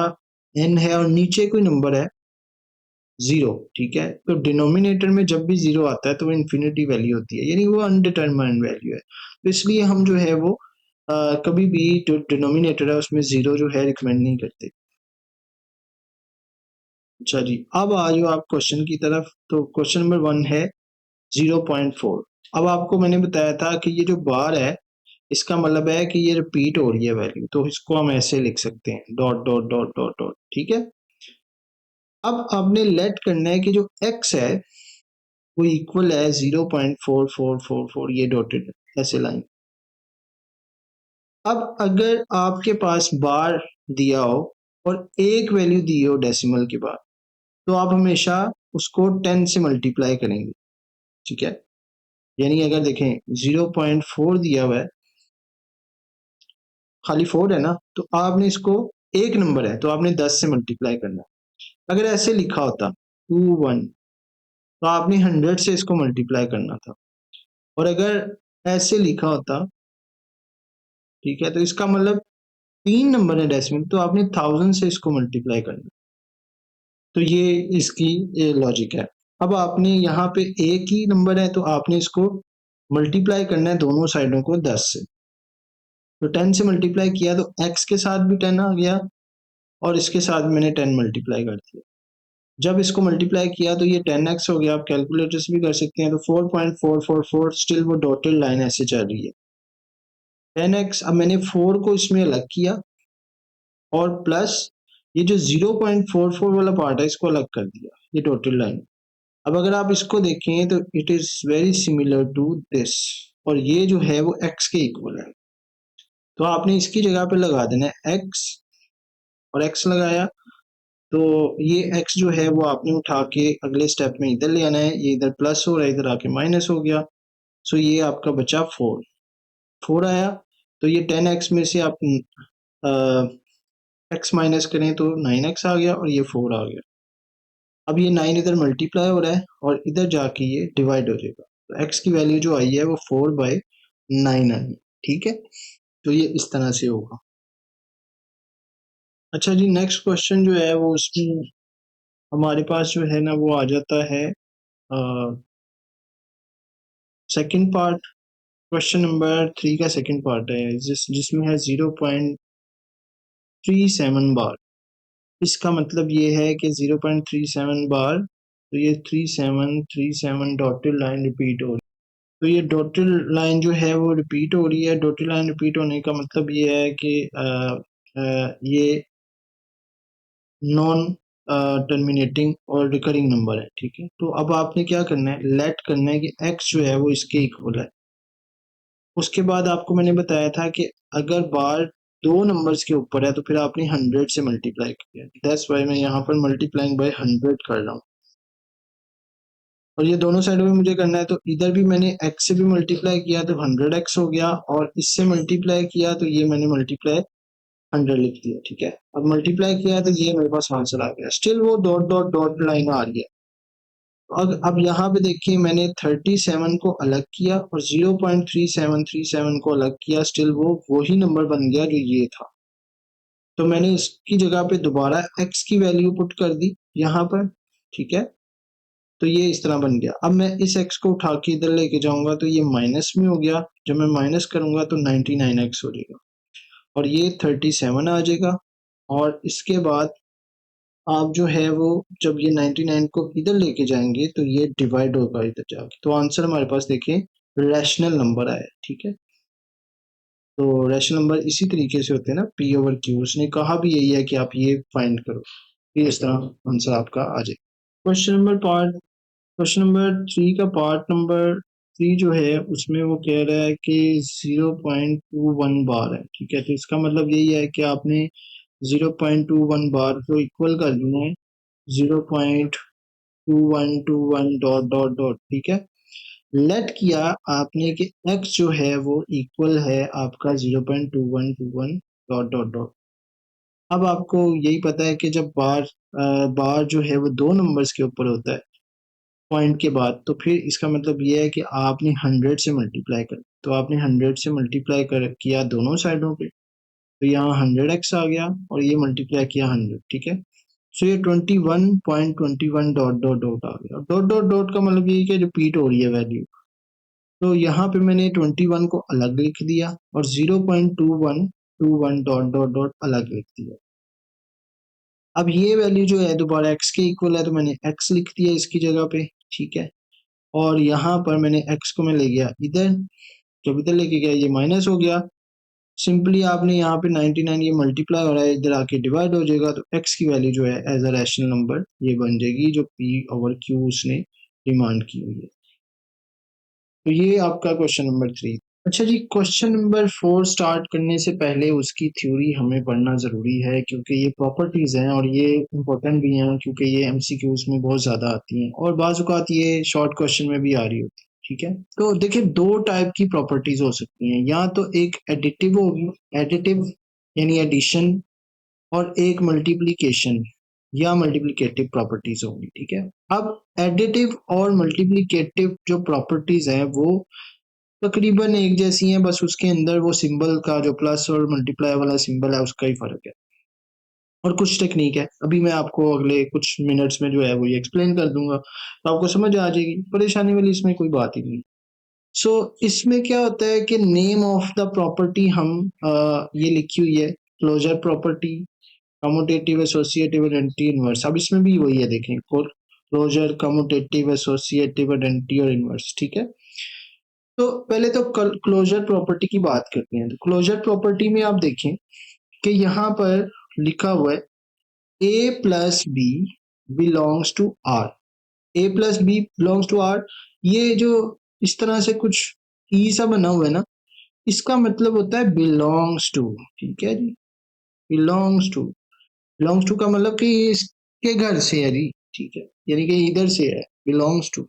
n है और नीचे कोई नंबर है 0, ठीक है, तो डिनोमिनेटर में जब भी 0 आता है तो वो इन्फिनिटी वैल्यू होती है, यानी वो अनडिटरमाइंड वैल्यू है। तो इसलिए हम जो है वो कभी भी जो डिनोमिनेटर है उसमें 0 जो है रिकमेंड नहीं करते। अच्छा जी, अब आ जाओ आप क्वेश्चन की तरफ। तो क्वेश्चन नंबर 1 है 0.4। अब आपको मैंने बताया था कि ये जो बार है इसका मतलब है कि ये रिपीट हो रही है वैल्यू, तो इसको हम ऐसे लिख सकते हैं dot dot dot dot dot, ठीक है। अब आपने लेट करना है कि जो x है वो इक्वल है 0.4444, ये डॉटेड ऐसे लाइन। अब अगर आपके पास बार दिया हो और एक वैल्यू दी हो डेसिमल के बाद, तो आप हमेशा उसको 10 से मल्टीप्लाई करेंगे, ठीक है। यानी अगर देखें 0.4 दिया हुआ है, खाली 4 है ना, तो आपने इसको, एक नंबर है तो आपने 10 से मल्टीप्लाई करना है। अगर ऐसे लिखा होता 2 1, तो आपने 100 से इसको मल्टीप्लाई करना था। और अगर ऐसे लिखा होता, ठीक है, तो इसका मतलब 3 नंबर है डेसिमल, तो आपने 1000 से इसको मल्टीप्लाई करना। तो ये इसकी लॉजिक है। अब आपने यहाँ पे एक ही नंबर है तो आपने इसको मल्टीप्लाई करना है दोनों साइडों को 10 से। तो 10 से मल्टीप्लाई किया तो x के साथ भी 10 आ गया और इसके साथ मैंने 10 मल्टीप्लाई कर दिया। जब इसको मल्टीप्लाई किया तो ये 10x हो गया। आप कैलकुलेटर से भी कर सकते हैं। तो 4.444 स्टिल वो डॉटेड लाइन ऐसे चल रही है। 10x, अब मैंने 4 को इसमें अलग किया और प्लस ये जो 0.44 वाला पार्ट है इसको अलग कर दिया, ये डॉटेड लाइन। अब अगर आप इसको देखें तो it is very similar to this, और ये जो है वो x के इक्वल है। तो आपने इसकी जगह पे लगा देना है x, और x लगाया तो ये x जो है वो आपने उठा के अगले स्टेप में इधर ले आना है। ये इधर प्लस हो रहा है, इधर आके माइनस हो गया। सो ये आपका बचा 4 आया। तो ये 10x में से आप x माइनस करें तो 9x आ गया और ये 4 आ गया। अब ये 9 इधर मल्टीप्लाई हो रहा है और इधर जाके ये डिवाइड हो जाएगा। तो x की वैल्यू जो आई है वो 4/9 आई। ठीक है, तो ये इस तरह से होगा। अच्छा जी, नेक्स्ट क्वेश्चन जो है वो उसमें हमारे पास जो है ना वो आ जाता है सेकंड पार्ट। क्वेश्चन नंबर 3 का सेकंड पार्ट है जिसमें है 0.37 बार। इसका मतलब ये है कि 0.37 बार, तो ये 3737 डॉटेड लाइन रिपीट हो रही है। तो ये डॉटेड लाइन जो है वो रिपीट हो रही है। डॉटेड लाइन रिपीट होने का मतलब ये है कि ये नॉन टर्मिनेटिंग और रिकरिंग नंबर है। ठीक है, तो अब आपने क्या करना है, लेट करना है कि x जो है वो इसके इक्वल है। उसके बाद आपको मैंने बताया था कि अगर बार दो नंबर्स के ऊपर है तो फिर आपने 100 से मल्टीप्लाई किया। दैट्स वाई मैं यहाँ पर मल्टीप्लाइंग बाय 100 कर रहा हूँ। और ये दोनों साइडों में मुझे करना है, तो इधर भी मैंने x से भी मल्टीप्लाई किया तो 100x हो गया, और इससे मल्टीप्लाई किया तो ये मैंने मल्टीप्लाई 100 लिख दिया। ठीक है, अब मल्टीप्लाई किया तो ये मेरे पास आंसर आ गया। स्टिल वो डॉट डॉट डॉट लाइन आ रही है। अब यहाँ पे देखिए मैंने 37 को अलग किया और 0.3737 को अलग किया, स्टिल वो वही नंबर बन गया जो ये था। तो मैंने इसकी जगह पे दोबारा x की वैल्यू पुट कर दी यहाँ पर। ठीक है, तो ये इस तरह बन गया। अब मैं इस x को उठा के इधर लेके जाऊंगा तो ये माइनस में हो गया। जब मैं माइनस करूंगा तो 99x हो जाएगा और ये 37 आ जाएगा। और इसके बाद आप जो है वो जब ये 99 को इधर लेके जाएंगे तो ये डिवाइड होगा इधर जाके। तो आंसर हमारे पास देखिए रैशनल नंबर आया। ठीक है, तो रैशनल नंबर इसी तरीके से होते हैं ना, p/q। उसने कहा भी यही है कि आप ये फाइंड करो, फिर इस तरह आंसर आपका आ जाए। क्वेश्चन नंबर 3 का पार्ट नंबर 3 जो है उसमें वो कह रहा है कि 0.21 बार है। ठीक है, तो इसका मतलब यही है कि आपने 0.21 बार को इक्वल कर देना है 0.2121 डॉट डॉट डॉट। ठीक है, लेट किया आपने कि x जो है वो इक्वल है आपका 0.2121 डॉट डॉट डॉट। अब आपको यही पता है कि जब बार जो है वो दो नंबर्स के ऊपर होता है पॉइंट के बाद, तो फिर इसका मतलब ये है कि आपने 100 से मल्टीप्लाई कर, तो आपने 100 से मल्टीप्लाई कर किया दोनों साइडों पे, तो यहाँ 100x आ गया और ये मल्टीप्लाई किया 100। ठीक है, सो ये 21.21 डॉट डॉट डॉट आ गया। डॉट डॉट डॉट का मतलब ये है कि रिपीट हो रही है वैल्यू। तो यहाँ पे मैंने 21 को अलग लिख दिया और 0.2121 डॉट डॉट डॉट अलग लिख दिया। अब ये वैल्यू जो है दोबारा x के इक्वल है, तो मैंने x लिख दिया इसकी जगह पे। ठीक है, और यहाँ पर मैंने x को मैं ले गया इधर, जब इधर लेके गया ये माइनस हो गया। सिंपली आपने यहाँ पे 99 ये मल्टीप्लाई हो रहा है, इधर आके डिवाइड हो जाएगा। तो x की वैल्यू जो है एज अ रैशनल नंबर ये बन जाएगी जो p/q उसने डिमांड की हुई है। तो ये आपका क्वेश्चन नंबर 3। अच्छा जी, क्वेश्चन नंबर 4 स्टार्ट करने से पहले उसकी थ्योरी हमें पढ़ना जरूरी है, क्योंकि ये प्रॉपर्टीज हैं और ये इम्पोर्टेंट भी हैं, क्योंकि ये एमसीक्यूज में बहुत ज्यादा आती हैं और बाज़ औक़ात ये शॉर्ट क्वेश्चन में भी आ रही होती है। ठीक है, तो देखिए दो टाइप की प्रॉपर्टीज हो सकती हैं, या तो एक एडिटिव होगी, एडिटिव यानी एडिशन, और एक मल्टीप्लिकेशन या मल्टीप्लिकेटिव प्रॉपर्टीज होंगी। ठीक है, अब एडिटिव और मल्टीप्लिकेटिव जो प्रॉपर्टीज हैं वो तकरीबन एक जैसी हैं, बस उसके अंदर वो सिंबल का जो प्लस और मल्टीप्लाई वाला सिंबल है उसका ही फर्क है और कुछ टेक्निक है। अभी मैं आपको अगले कुछ मिनट्स में जो है वो ये एक्सप्लेन कर दूंगा, तो आपको समझ आ जाएगी। परेशानी वाली इसमें कोई बात ही नहीं। सो इसमें क्या होता है कि नेम ऑफ द प्रॉपर्टी हम ये लिखी हुई है closure property, commutative, associative, identity, inverse. अब इसमें भी वही है, देखें, क्लोजर, कम्यूटेटिव, एसोसिएटिव, आइडेंटिटी और इनवर्स। ठीक है, तो पहले तो क्लोजर प्रॉपर्टी की बात करते हैं। तो क्लोजर प्रॉपर्टी में आप देखें कि यहाँ पर लिखा हुआ है A plus B belongs to R. A plus B belongs to R, ये जो इस तरह से कुछ ई सा बना हुआ है ना, इसका मतलब होता है बिलोंग्स टू। ठीक है जी, बिलोंग्स टू। बिलोंग्स टू का मतलब कि ये इसके घर से है जी। ठीक है, यानी कि इधर से है, बिलोंग्स टू,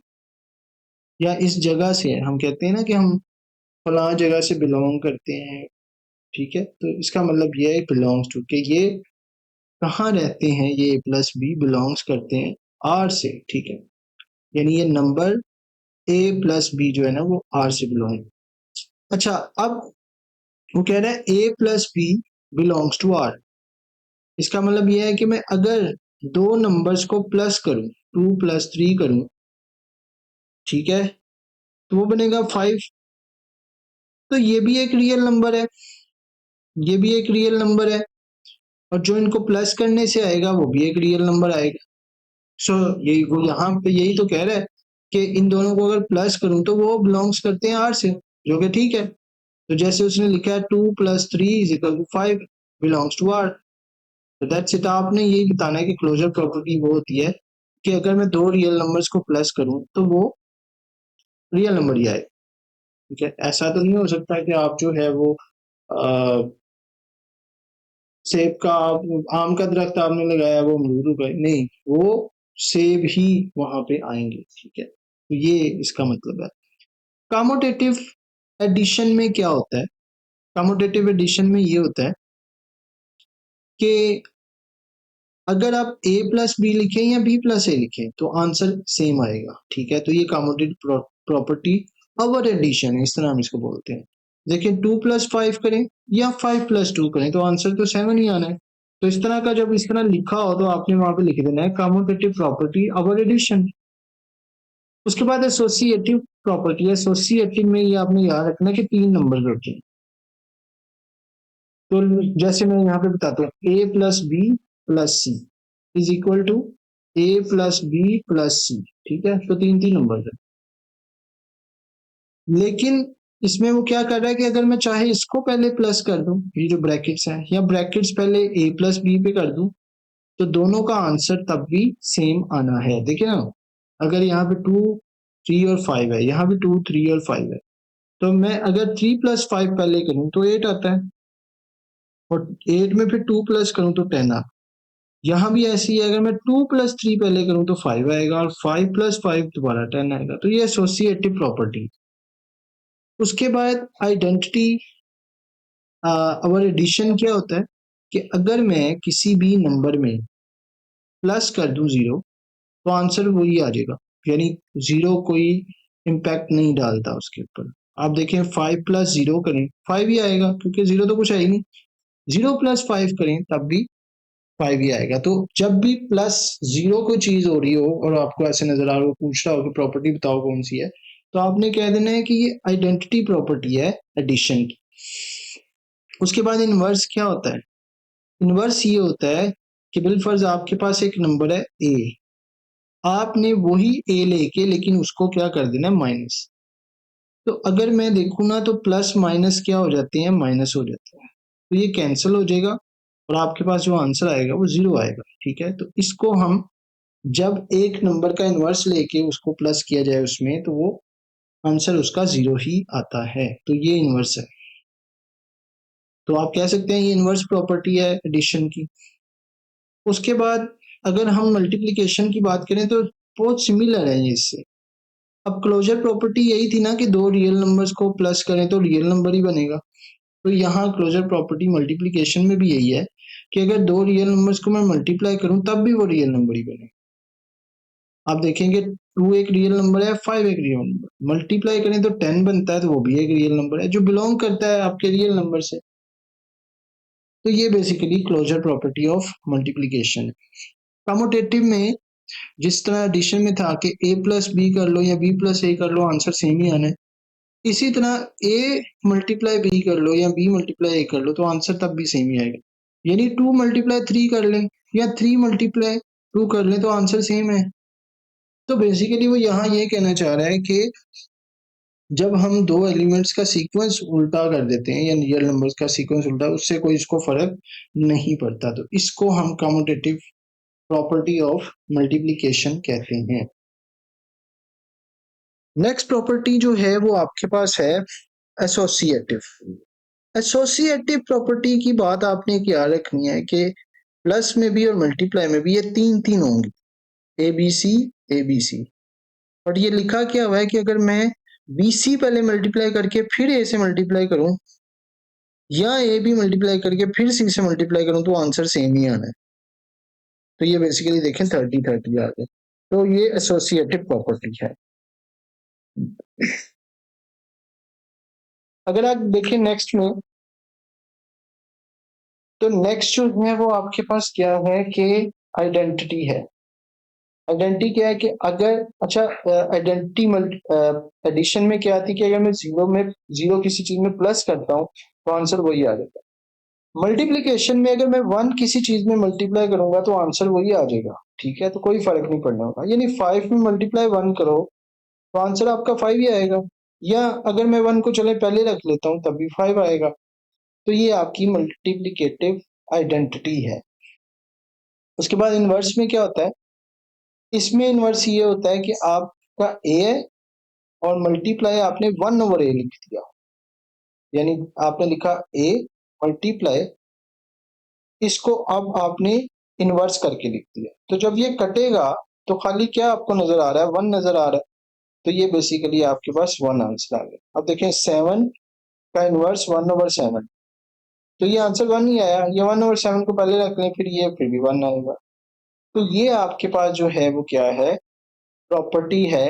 या इस जगह से है। हम कहते हैं ना कि हम फलां जगह से बिलोंग करते हैं। ठीक है, तो इसका मतलब ये है बिलोंग्स टू, कि ये कहाँ रहते हैं, ये ए प्लस बी बिलोंग्स करते हैं आर से। ठीक है, यानी ये नंबर ए प्लस बी जो है ना वो आर से बिलोंग। अच्छा, अब वो कह रहा है A plus B belongs to R. इसका मतलब ये है कि मैं अगर दो नंबर्स को प्लस करूं, 2 + 3 करूं, ठीक है, तो वो बनेगा 5। तो ये भी एक रियल नंबर है, ये भी एक रियल नंबर है, और जो इनको प्लस करने से आएगा वो भी एक रियल नंबर आएगा। सो यही वो यहाँ पे यही तो कह रहा है कि इन दोनों को अगर प्लस करूं तो वो बिलोंग्स करते हैं आर से, जो कि ठीक है। तो जैसे उसने लिखा है 2 + 3 = 5 बिलोंग्स टू आर। तो दैट्स इट। आपने यही बताना है कि क्लोजर प्रॉपर्टी वो होती है कि अगर मैं दो रियल नंबर्स को प्लस करूं तो वो रियल नंबर ही आए। ठीक है, ऐसा तो नहीं हो सकता कि आप जो है वो सेब का, आम का दरख्त आपने लगाया वो अमरूद उगाए, नहीं, वो सेब ही वहां पे आएंगे। ठीक है, तो ये इसका मतलब है। कम्यूटेटिव एडिशन में क्या होता है? कम्यूटेटिव एडिशन में ये होता है कि अगर आप a प्लस बी लिखें या b प्लस ए लिखें तो आंसर सेम आएगा। ठीक है, तो ये कम्यूटेटिव प्रॉपर्टी अवर एडिशन है, इस तरह हम इसको बोलते हैं। देखिए, 2 + 5 करें या 5 + 2 करें तो आंसर तो 7 ही आना है। तो इस तरह का जब इस तरह लिखा हो तो आपने वहां पे लिख देना है कम्यूटेटिव प्रॉपर्टी अवर एडिशन। उसके बाद एसोसिएटिव प्रॉपर्टी। एसोसिएटिव में ये आपने याद रखना कि 3 नंबर होते हैं। तो जैसे मैं यहाँ पे बताता हूँ, a + b + c = a + b + c। ठीक है, तो 3 3 नंबर है। लेकिन इसमें वो क्या कर रहा है कि अगर मैं चाहे इसको पहले प्लस कर दूं, ये जो ब्रैकेट्स हैं, या ब्रैकेट्स पहले a + b पे कर दूं, तो दोनों का आंसर तब भी सेम आना है। देखिए ना, अगर यहाँ पे 2 3 और 5 है, यहाँ भी 2 3 और 5 है, तो मैं अगर 3 + 5 पहले करूं तो 8 आता है, और 8 में फिर 2 प्लस करूं तो 10 आता है। यहाँ भी ऐसी है, अगर मैं 2 + 3 पहले करूं तो 5 आएगा, और 5 + 5 दोबारा 10 आएगा। तो ये एसोसिएटिव प्रॉपर्टी। उसके बाद आइडेंटिटी और एडिशन क्या होता है कि अगर मैं किसी भी नंबर में प्लस कर दूं 0 तो आंसर वही आ जाएगा, यानी 0 कोई इम्पैक्ट नहीं डालता उसके ऊपर। आप देखें, 5 + 0 करें 5 ही आएगा, क्योंकि 0 तो कुछ है ही नहीं। 0 + 5 करें तब भी 5 ही आएगा। तो जब भी +0 कोई चीज हो रही हो और आपको ऐसे नजर आ रहा हो, पूछ रहा हो कि प्रॉपर्टी बताओ कौन सी है, तो आपने कह देना है कि ये आइडेंटिटी प्रॉपर्टी है एडिशन की। उसके बाद इनवर्स क्या होता है? इनवर्स ये होता है कि बिलफर्ज आपके पास एक नंबर है a, आपने वही a लेके लेकिन उसको क्या कर देना है, माइनस। तो अगर मैं देखूँ ना तो प्लस माइनस क्या हो जाते हैं, माइनस हो जाते हैं। तो ये कैंसिल हो जाएगा और आपके पास जो आंसर आएगा वो 0 आएगा। ठीक है, तो इसको हम जब एक नंबर का इनवर्स लेके उसको प्लस किया जाए उसमें, तो वो आंसर उसका 0 ही आता है। तो ये इनवर्स है। तो आप कह सकते हैं ये इनवर्स प्रॉपर्टी है एडिशन की। उसके बाद अगर हम मल्टीप्लिकेशन की बात करें तो बहुत सिमिलर है ये इससे। अब क्लोजर प्रॉपर्टी यही थी ना कि दो रियल नंबर्स को प्लस करें तो रियल नंबर ही बनेगा। तो यहाँ क्लोजर प्रॉपर्टी मल्टीप्लिकेशन में भी यही है कि अगर दो रियल नंबर्स को मैं मल्टीप्लाई करूं तब भी वो रियल नंबर ही बने। आप देखेंगे 2 एक रियल नंबर है, 5 एक रियल नंबर, मल्टीप्लाई करें तो 10 बनता है, तो वो भी एक रियल नंबर है जो बिलोंग करता है आपके रियल नंबर से। तो ये basically closure property of multiplication है। कम्यूटेटिव में जिस तरह एडिशन में था कि a + b कर लो या b + a कर लो, आंसर सेम ही आना है, इसी तरह a × b कर लो या b × a कर लो तो आंसर तब भी सेम ही आएगा। यानी 2 मल्टीप्लाई 3 कर लें या 3 मल्टीप्लाई 2 कर लें तो आंसर सेम है। तो बेसिकली वो यहाँ ये कहना चाह रहा है कि जब हम दो एलिमेंट्स का सीक्वेंस उल्टा कर देते हैं या रियल नंबर्स का सीक्वेंस उल्टा, उससे कोई इसको फर्क नहीं पड़ता। तो इसको हम कम्यूटेटिव प्रॉपर्टी ऑफ मल्टीप्लिकेशन कहते हैं। नेक्स्ट प्रॉपर्टी जो है वो आपके पास है एसोसिएटिव। एसोसिएटिव प्रॉपर्टी की बात आपने क्या रखनी है कि प्लस में भी और मल्टीप्लाई में भी ये तीन तीन होंगी, ए बी सी। बट ये लिखा क्या हुआ है कि अगर मैं बी सी पहले मल्टीप्लाई करके फिर ए से मल्टीप्लाई करूं या ए बी मल्टीप्लाई करके फिर सी से मल्टीप्लाई करूं तो आंसर सेम ही आना है। तो ये बेसिकली देखें 30-30 आ गए। तो ये एसोसिएटिव प्रॉपर्टी है। अगर आप देखें नेक्स्ट में, तो नेक्स्ट जो है वो आपके पास क्या है कि आइडेंटिटी है। आइडेंटिटी क्या है कि अगर अच्छा आइडेंटिटी एडिशन में क्या आती है कि अगर मैं जीरो किसी चीज में प्लस करता हूँ तो आंसर वही आ जाता है। मल्टीप्लिकेशन में अगर मैं 1 किसी चीज में मल्टीप्लाई करूंगा तो आंसर वही आ जाएगा, ठीक है, तो कोई फर्क नहीं पड़ना होगा। यानी 5 में मल्टीप्लाई 1 करो तो आंसर आपका 5 ही आएगा, या अगर मैं 1 को चले पहले रख लेता हूँ तब भी 5 आएगा। तो ये आपकी मल्टीप्लिकेटिव आइडेंटिटी है। उसके बाद इनवर्स में क्या होता है, इसमें इनवर्स ये होता है कि आपका ए है और मल्टीप्लाई आपने 1/a लिख दिया, यानी आपने लिखा ए मल्टीप्लाई, इसको अब आपने इनवर्स करके लिख दिया। तो जब ये कटेगा तो खाली क्या आपको नजर आ रहा है, 1 नजर आ रहा है। तो ये बेसिकली आपके पास 1 आंसर आ गया। अब देखें 7 का इनवर्स 1/7, तो ये आंसर 1 ही आया। ये 1/7 को पहले रख लें फिर ये फिर भी 1 आएगा। तो ये आपके पास जो है वो क्या है, प्रॉपर्टी है,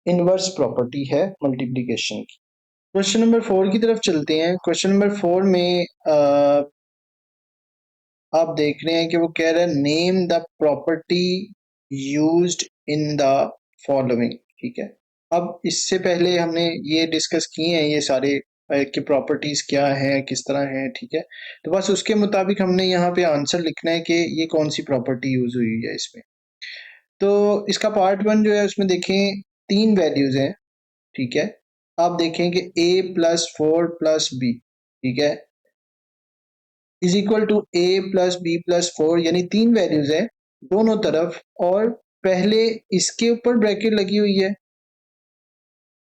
इनवर्स प्रॉपर्टी है मल्टीप्लिकेशन की। क्वेश्चन नंबर 4 की तरफ चलते हैं। क्वेश्चन नंबर 4 में आप देख रहे हैं कि वो कह रहा है name the property used in the following, ठीक है। अब इससे पहले हमने ये डिस्कस किए हैं ये सारे कि प्रॉपर्टीज क्या है किस तरह है, ठीक है। तो बस उसके मुताबिक हमने यहाँ पे आंसर लिखना है कि ये कौन सी प्रॉपर्टी यूज हुई है इसमें। तो इसका पार्ट 1 जो है उसमें देखें 3 वैल्यूज हैं, ठीक है। आप देखें कि a+4+b, ठीक है, इज इक्वल टू a+b+4, यानी 3 वैल्यूज है दोनों तरफ, और पहले इसके ऊपर ब्रैकेट लगी हुई है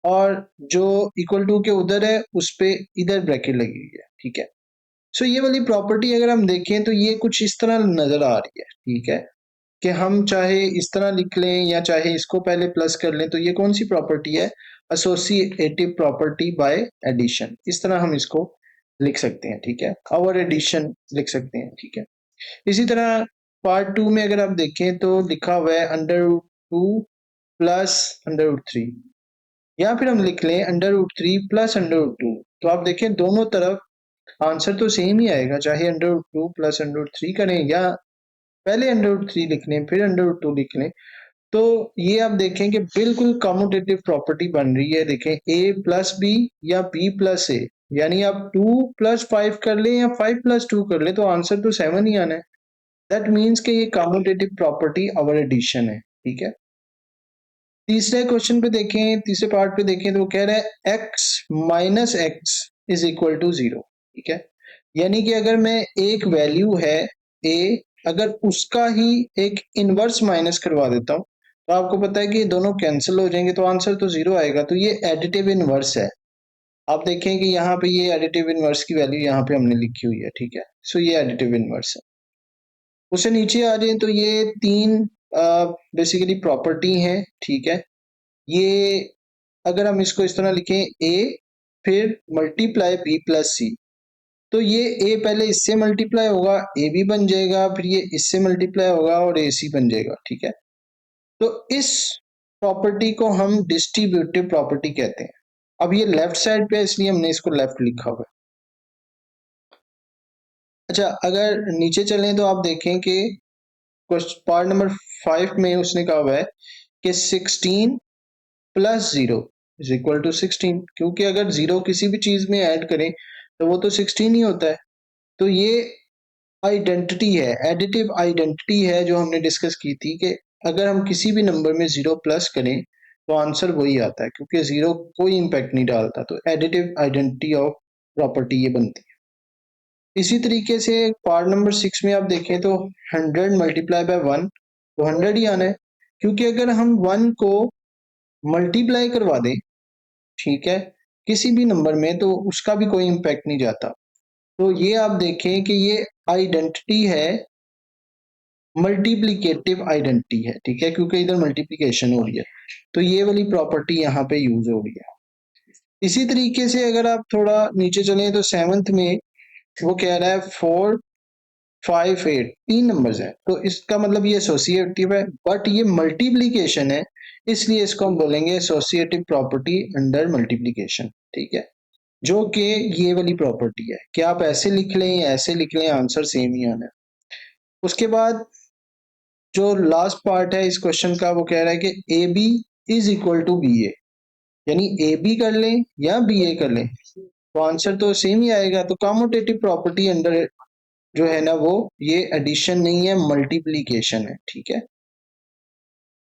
और जो इक्वल टू के उधर है उस पे इधर ब्रैकेट लगी हुई है, ठीक है। सो ये वाली प्रॉपर्टी अगर हम देखें तो ये कुछ इस तरह नजर आ रही है, ठीक है, कि हम चाहे इस तरह लिख लें या चाहे इसको पहले प्लस कर लें। तो ये कौन सी प्रॉपर्टी है, एसोसिएटिव प्रॉपर्टी बाय एडिशन, इस तरह हम इसको लिख सकते हैं, ठीक है, और एडिशन लिख सकते हैं, ठीक है। इसी तरह पार्ट 2 में अगर आप देखें तो लिखा हुआ है √2 प्लस √3, या फिर हम लिख लें √3 प्लस √2। तो आप देखें दोनों तरफ आंसर तो सेम ही आएगा, चाहे √2 प्लस √3 करें या पहले √3 लिख लें फिर √2 लिख लें। तो ये आप देखें कि बिल्कुल कम्यूटेटिव प्रॉपर्टी बन रही है। देखें a+b या b+a, यानी आप 2+5 कर लें या 5+2 कर लें तो आंसर तो 7 ही आना है। दैट मीन्स कि ये कम्यूटेटिव प्रॉपर्टी अवर एडिशन है, ठीक है। तीसरे क्वेश्चन पे देखें, तीसरे पार्ट पे देखें तो वो कह रहा है x minus x is equal to 0, ठीक है। यानी कि अगर मैं एक वैल्यू है a, अगर उसका ही एक इनवर्स माइनस करवा देता हूं तो आपको पता है कि दोनों कैंसिल हो जाएंगे तो आंसर तो 0 आएगा। तो ये एडिटिव इनवर्स है। आप देखें कि यहाँ पे ये एडिटिव इनवर्स की वैल्यू यहाँ पे हमने लिखी हुई है, ठीक है। सो ये एडिटिव इनवर्स है। उससे नीचे आ जाए तो ये 3 बेसिकली प्रॉपर्टी हैं, ठीक है। ये अगर हम इसको इस तरह लिखें a फिर मल्टीप्लाई b+c, तो ये a पहले इससे मल्टीप्लाई होगा a भी बन जाएगा, फिर ये इससे मल्टीप्लाई होगा और ac बन जाएगा, ठीक है। तो इस प्रॉपर्टी को हम डिस्ट्रीब्यूटिव प्रॉपर्टी कहते हैं। अब ये लेफ्ट साइड पे इसलिए हमने इसको लेफ्ट लिखा हुआ है। अच्छा, अगर नीचे चलें तो आप देखें कि पार्ट नंबर 5 में उसने कहा हुआ है कि 16 + 0 इज इक्वल टू 16, क्योंकि अगर 0 किसी भी चीज में ऐड करें तो वो तो 16 ही होता है। तो ये आइडेंटिटी है, एडिटिव आइडेंटिटी है जो हमने डिस्कस की थी कि अगर हम किसी भी नंबर में 0 प्लस करें तो आंसर वही आता है, क्योंकि 0 कोई इम्पैक्ट नहीं डालता। तो एडिटिव आइडेंटिटी ऑफ प्रॉपर्टी ये बनती है। इसी तरीके से पार्ट नंबर 6 में आप देखें तो 100 मल्टीप्लाई बाय 1, तो 100 ही आना है, क्योंकि अगर हम 1 को मल्टीप्लाई करवा दें, ठीक है, किसी भी नंबर में, तो उसका भी कोई इम्पैक्ट नहीं जाता। तो ये आप देखें कि ये आइडेंटिटी है, मल्टीप्लिकेटिव आइडेंटिटी है, ठीक है, क्योंकि इधर मल्टीप्लिकेशन हो रही है, तो ये वाली प्रॉपर्टी यहाँ पे यूज हो रही है। इसी तरीके से अगर आप थोड़ा नीचे चलें तो 7th में वो कह रहा है 4, 5, 8 तीन नंबर्स है, तो इसका मतलब ये एसोसिएटिव है, बट ये मल्टीप्लिकेशन है, इसलिए इसको हम बोलेंगे एसोसिएटिव प्रॉपर्टी अंडर मल्टीप्लिकेशन, ठीक है, जो कि ये वाली प्रॉपर्टी है कि आप ऐसे लिख लें या ऐसे लिख लें, आंसर सेम ही आना है। उसके बाद जो लास्ट पार्ट है इस क्वेश्चन का, वो कह रहा है कि A B is equal to B A, यानी ए बी कर लें या बी ए कर लें तो आंसर तो सेम ही आएगा। तो कॉम्यूटेटिव प्रॉपर्टी अंडर जो है ना, वो ये एडिशन नहीं है, मल्टीप्लीकेशन है, ठीक है।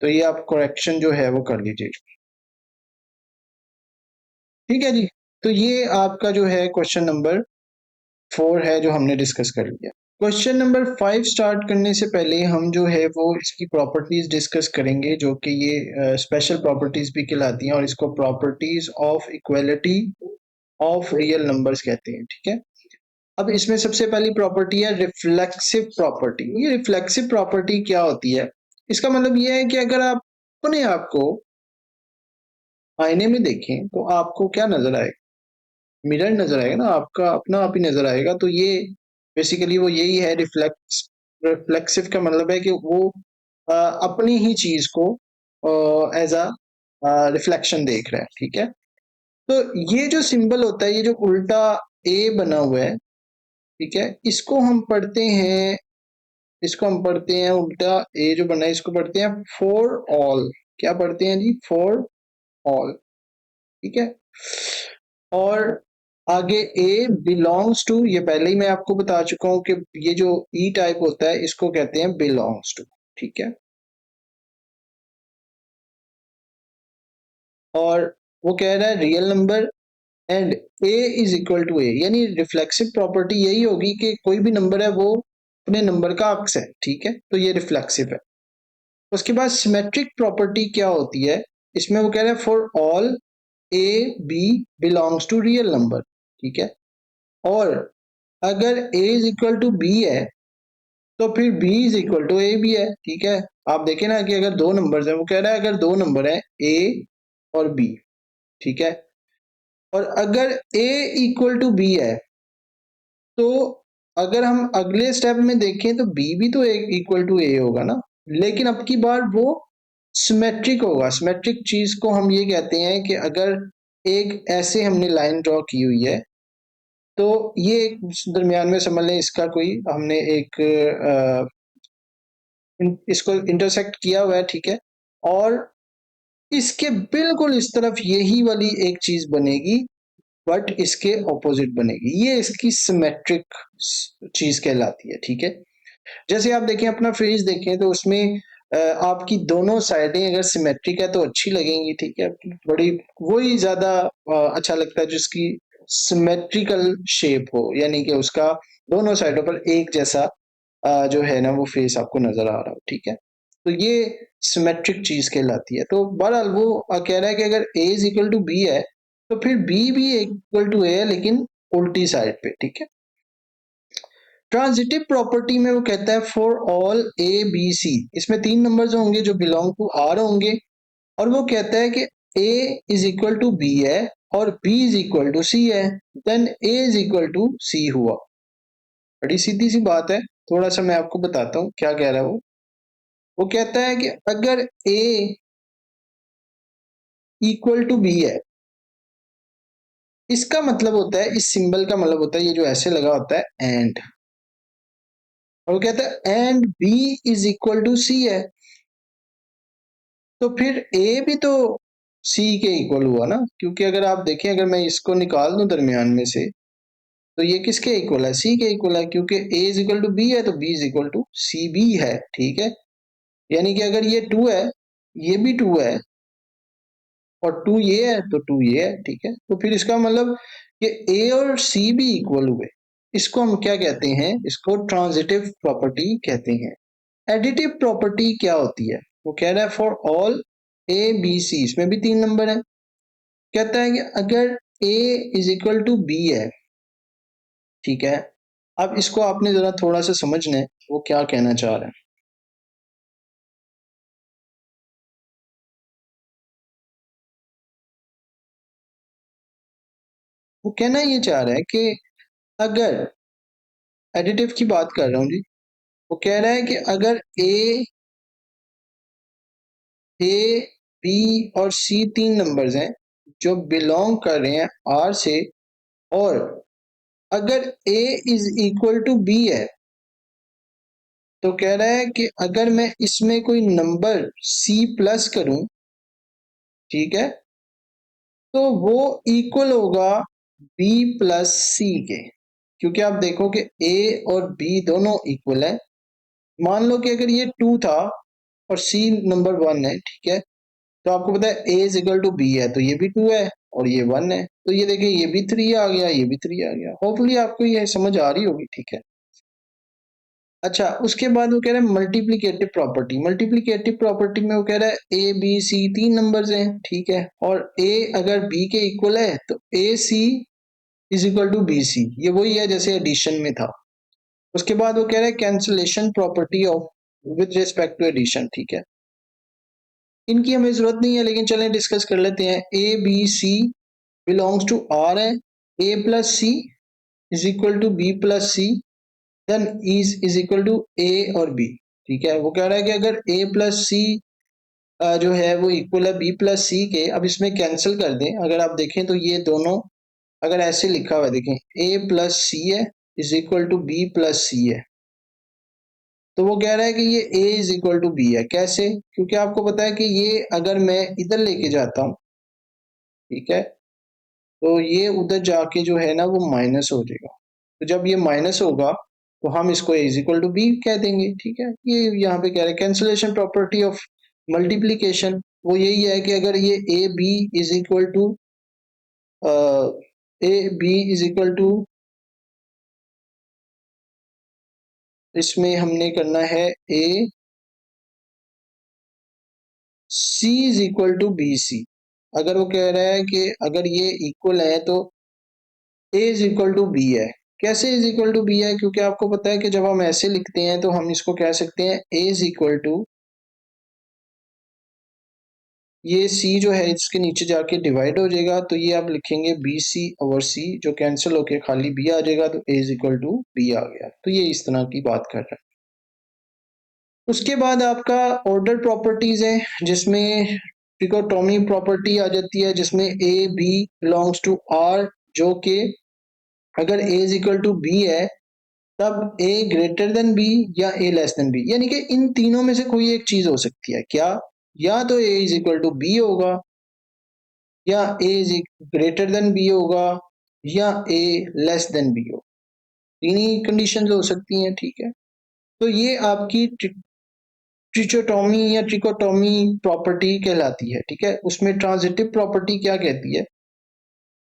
तो ये आप करेक्शन जो है वो कर लीजिए, ठीक है जी। तो ये आपका जो है क्वेश्चन नंबर 4 है जो हमने डिस्कस कर लिया। क्वेश्चन नंबर 5 स्टार्ट करने से पहले हम जो है वो इसकी प्रॉपर्टीज डिस्कस करेंगे, जो कि ये स्पेशल प्रॉपर्टीज भी कहलाती हैं, और इसको properties of equality of real numbers कहते हैं, ठीक है। अब इसमें सबसे पहली प्रॉपर्टी है रिफ्लेक्सिव प्रॉपर्टी। ये रिफ्लेक्सिव प्रॉपर्टी क्या होती है? इसका मतलब ये है कि अगर आप अपने आप को आईने में देखें तो आपको क्या नजर आएगा? मिरर नजर आएगा ना, आपका अपना आप ही नजर आएगा। तो ये बेसिकली वो यही है, रिफ्लेक्सिव का मतलब है कि वो अपनी ही चीज को एज अ रिफ्लेक्शन देख रहा है, ठीक है। तो ये जो सिंबल होता है, ये जो उल्टा ए बना हुआ है, ठीक है, इसको हम पढ़ते हैं उल्टा ए जो बना है, इसको पढ़ते हैं फॉर ऑल। क्या पढ़ते हैं जी? फॉर ऑल, ठीक है। और आगे ए बिलोंग्स टू, ये पहले ही मैं आपको बता चुका हूं कि ये जो ई टाइप होता है इसको कहते हैं बिलोंग्स टू, ठीक है। और वो कह रहा है real number and A is equal to A, यानी रिफ्लेक्सिव प्रॉपर्टी यही होगी कि कोई भी नंबर है वो अपने नंबर का अक्स है, ठीक है, तो ये रिफ्लेक्सिव है। उसके बाद सिमेट्रिक प्रॉपर्टी क्या होती है? इसमें वो कह रहे हैं for all a b belongs to real number, ठीक है। और अगर a is equal to B है तो फिर b is equal to a भी है, ठीक है। आप देखें ना कि अगर दो नंबर्स हैं, वो कह रहा है अगर दो नंबर है a और b, ठीक है, और अगर a इक्वल टू b है, तो अगर हम अगले स्टेप में देखें तो b भी तो इक्वल टू a होगा ना, लेकिन अब की बार वो सिमेट्रिक होगा। सिमेट्रिक चीज को हम ये कहते हैं कि अगर एक ऐसे हमने लाइन ड्रॉ की हुई है, तो ये एक दरमियान में समझ लें इसका कोई हमने एक इसको इंटरसेक्ट किया हुआ है, ठीक है, और इसके बिल्कुल इस तरफ यही वाली एक चीज बनेगी, बट इसके ऑपोजिट बनेगी, ये इसकी सिमेट्रिक चीज कहलाती है, ठीक है। जैसे आप देखें अपना फेस देखें तो उसमें आपकी दोनों साइडें अगर सिमेट्रिक है तो अच्छी लगेंगी, ठीक है, बड़ी वही ज्यादा अच्छा लगता है जिसकी सिमेट्रिकल शेप हो, यानी कि उसका दोनों साइडों पर एक जैसा जो है ना वो फेस आपको नजर आ रहा हो, ठीक है। तो ये सिमेट्रिक चीज कहलाती है। तो बहरहाल वो कह रहा है कि अगर a is equal to B है तो फिर बी भी इक्वल टू ए है, लेकिन उल्टी साइड पे, ठीक है। ट्रांजिटिव प्रॉपर्टी में वो कहता है for all a B c, इसमें तीन नंबर्स होंगे जो बिलोंग टू आर होंगे, और वो कहता है कि A is equal to B है और B is equal to C है, then A is equal to C हुआ। बड़ी सीधी सी बात है, थोड़ा सा मैं आपको बताता हूँ क्या कह रहा है वो कहता है कि अगर ए इक्वल टू बी है, इसका मतलब होता है, इस सिंबल का मतलब होता है, ये जो ऐसे लगा होता है एंड, और वो कहता है and B is equal to C है, तो फिर ए भी तो सी के इक्वल हुआ ना, क्योंकि अगर आप देखें, अगर मैं इसको निकाल दूं दरमियान में से, तो ये किसके इक्वल है? सी के इक्वल है, क्योंकि a is equal to B है तो b is equal to c b है, ठीक है। यानी कि अगर ये 2 है, ये भी 2 है और 2 ये है तो 2 ये है, ठीक है। तो फिर इसका मतलब कि a और c भी इक्वल हुए। इसको हम क्या कहते हैं? इसको ट्रांजिटिव प्रॉपर्टी कहते हैं। एडिटिव प्रॉपर्टी क्या होती है? वो कह रहा है for all a b c, इसमें भी 3 नंबर है। कहता है कि अगर a is equal to b है, ठीक है। अब इसको आपने जरा थोड़ा सा समझना है वो क्या कहना चाह रहा है। वो कहना ये चाह रहा है कि अगर, एडिटिव की बात कर रहा हूँ जी, वो कह रहा है कि अगर ए बी और सी 3 नंबर्स हैं जो बिलोंग कर रहे हैं आर से, और अगर a is equal to B है, तो कह रहा है कि अगर मैं इसमें कोई नंबर सी प्लस करूं, ठीक है, तो वो इक्वल होगा बी प्लस सी के। क्योंकि आप देखो कि ए और बी दोनों इक्वल है। मान लो कि अगर ये 2 था और सी नंबर 1 है, ठीक है, तो आपको पता है ए इज इक्वल टू बी है तो ये भी 2 है और ये 1 है, तो ये देखिए ये भी 3 आ गया, ये भी 3 आ गया। होपफुली आपको ये समझ आ रही होगी, ठीक है। अच्छा, उसके बाद वो कह रहा है मल्टीप्लीकेटिव प्रॉपर्टी। मल्टीप्लीकेटिव प्रॉपर्टी में वो कह रहा है ए बी सी 3 नंबर्स हैं, ठीक है, और ए अगर बी के इक्वल है तो A C is equal to B C, ये वही है जैसे एडिशन में था। उसके बाद वो कह रहा है cancellation property of with respect to addition, ठीक है। इनकी हमें जरूरत नहीं है, लेकिन चलें डिस्कस कर लेते हैं। A B C belongs to R है, A plus C is equal to B plus C, then is equal to A और बी, ठीक है। वो कह रहा है कि अगर ए प्लस सी जो है वो इक्वल है बी प्लस सी के, अब इसमें कैंसिल कर दें। अगर आप देखें तो ये दोनों अगर ऐसे लिखा हुआ है, देखें ए प्लस सी है is equal to B plus C है, तो वो कह रहा है कि ये a is equal to B है। कैसे? क्योंकि आपको पता है कि ये अगर मैं इधर लेके जाता हूँ, ठीक है, तो ये उधर जाके जो है ना वो माइनस हो जाएगा। तो जब ये माइनस होगा तो हम इसको a is equal to b कह देंगे, ठीक है। ये यहाँ पे कह रहे हैं कैंसिलेशन प्रॉपर्टी ऑफ मल्टीप्लीकेशन, वो यही है कि अगर ये A B is equal to A B is equal to, इसमें हमने करना है A C is equal to B C. अगर वो कह रहा है कि अगर ये इक्वल है तो ए इज इक्वल टू बी है। कैसे इज इक्वल टू बी है? क्योंकि आपको पता है कि जब हम ऐसे लिखते हैं तो हम इसको कह सकते हैं ए इज इक्वल टू, ये सी जो है इसके नीचे जाके डिवाइड हो जाएगा, तो ये आप लिखेंगे बी सी ओवर सी, जो कैंसिल होके खाली बी आ जाएगा, तो ए इज इक्वल टू बी आ गया। तो ये इस तरह की बात कर रहा है। उसके बाद आपका ऑर्डर प्रॉपर्टीज है, जिसमें ट्रिकोटोमी प्रॉपर्टी आ जाती है, जिसमें a b belongs to R, जो कि अगर a is equal to B है तब ए ग्रेटर देन बी या ए लेस देन बी, यानी कि इन तीनों में से कोई एक चीज हो सकती है। क्या? या तो ए इज इक्वल टू बी होगा, या ए इज ग्रेटर देन बी होगा, या ए लेस देन बी होगा। तीन ही कंडीशन हो सकती हैं, ठीक है। तो ये आपकी ट्रिचोटोमी या ट्रिकोटोमी प्रॉपर्टी कहलाती है, ठीक है। उसमें ट्रांजिटिव प्रॉपर्टी क्या कहती है?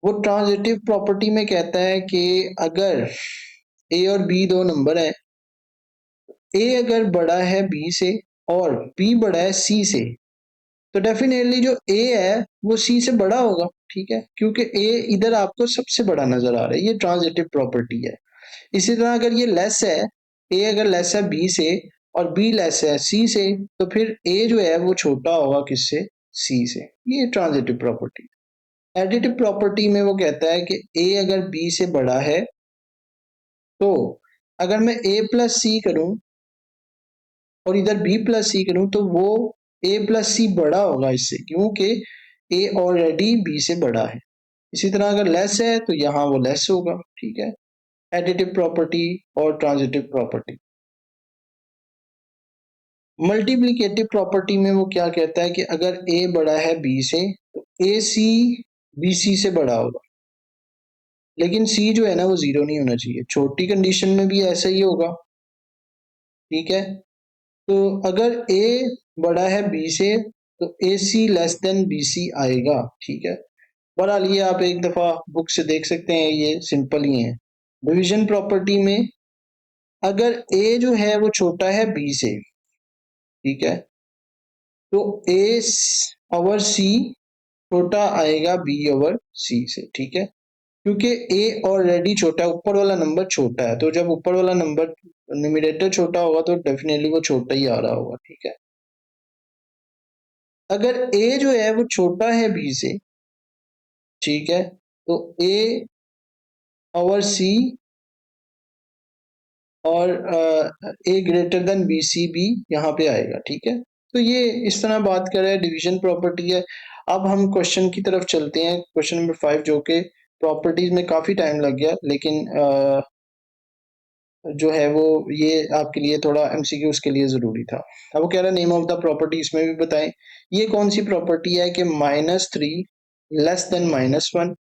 वो ट्रांजिटिव प्रॉपर्टी में कहता है कि अगर ए और बी दो नंबर है, ए अगर बड़ा है बी से और बी बड़ा है सी से, तो डेफिनेटली जो ए है वो सी से बड़ा होगा, ठीक है, क्योंकि ए इधर आपको सबसे बड़ा नजर आ रहा है। ये ट्रांजिटिव प्रॉपर्टी है। इसी तरह अगर ये लेस है, ए अगर लेस है बी से और बी लेस है सी से, तो फिर ए जो है वो छोटा होगा किससे? सी से। ये ट्रांजिटिव प्रॉपर्टी। एडिटिव प्रॉपर्टी में वो कहता है कि ए अगर बी से बड़ा है, तो अगर मैं ए प्लस सी करूं और इधर बी प्लस सी करूं, तो वो ए प्लस सी बड़ा होगा इससे, क्योंकि ए ऑलरेडी बी से बड़ा है। इसी तरह अगर लेस है तो यहाँ वो लेस होगा, ठीक है। एडिटिव प्रॉपर्टी और ट्रांजिटिव प्रॉपर्टी। मल्टीप्लीकेटिव प्रॉपर्टी में वो क्या कहता है कि अगर ए बड़ा है बी से, तो ए सी बी सी से बड़ा होगा। लेकिन सी जो है ना वो 0 नहीं होना चाहिए। छोटी कंडीशन में भी ऐसा ही होगा, ठीक है। तो अगर ए बड़ा है बी से तो A C less than B सी आएगा, ठीक है। बहरहाल ये आप एक दफा बुक से देख सकते हैं, ये सिंपल ही है। डिवीजन प्रॉपर्टी में अगर ए जो है वो छोटा है बी से, ठीक है, तो ए ओवर सी छोटा आएगा बी ओवर सी से, ठीक है। क्योंकि ए ऑलरेडी छोटा है, ऊपर वाला नंबर छोटा है, तो जब ऊपर वाला नंबर न्यूमरेटर छोटा होगा तो डेफिनेटली वो छोटा ही आ रहा होगा, ठीक है। अगर ए जो है वो छोटा है बी से, ठीक है, तो ए ओवर सी और ए ग्रेटर देन बी सी भी यहाँ पे आएगा, ठीक है। तो ये इस तरह बात कर रहे हैं, डिवीजन प्रॉपर्टी है। अब हम क्वेश्चन की तरफ चलते हैं, क्वेश्चन नंबर 5, जो कि प्रॉपर्टीज में काफी टाइम लग गया, लेकिन जो है वो ये आपके लिए थोड़ा एमसीक्यूज के लिए जरूरी था। अब वो कह रहा है नेम ऑफ द प्रॉपर्टी, इसमें भी बताएं ये कौन सी प्रॉपर्टी है कि -3 लेस देन -1,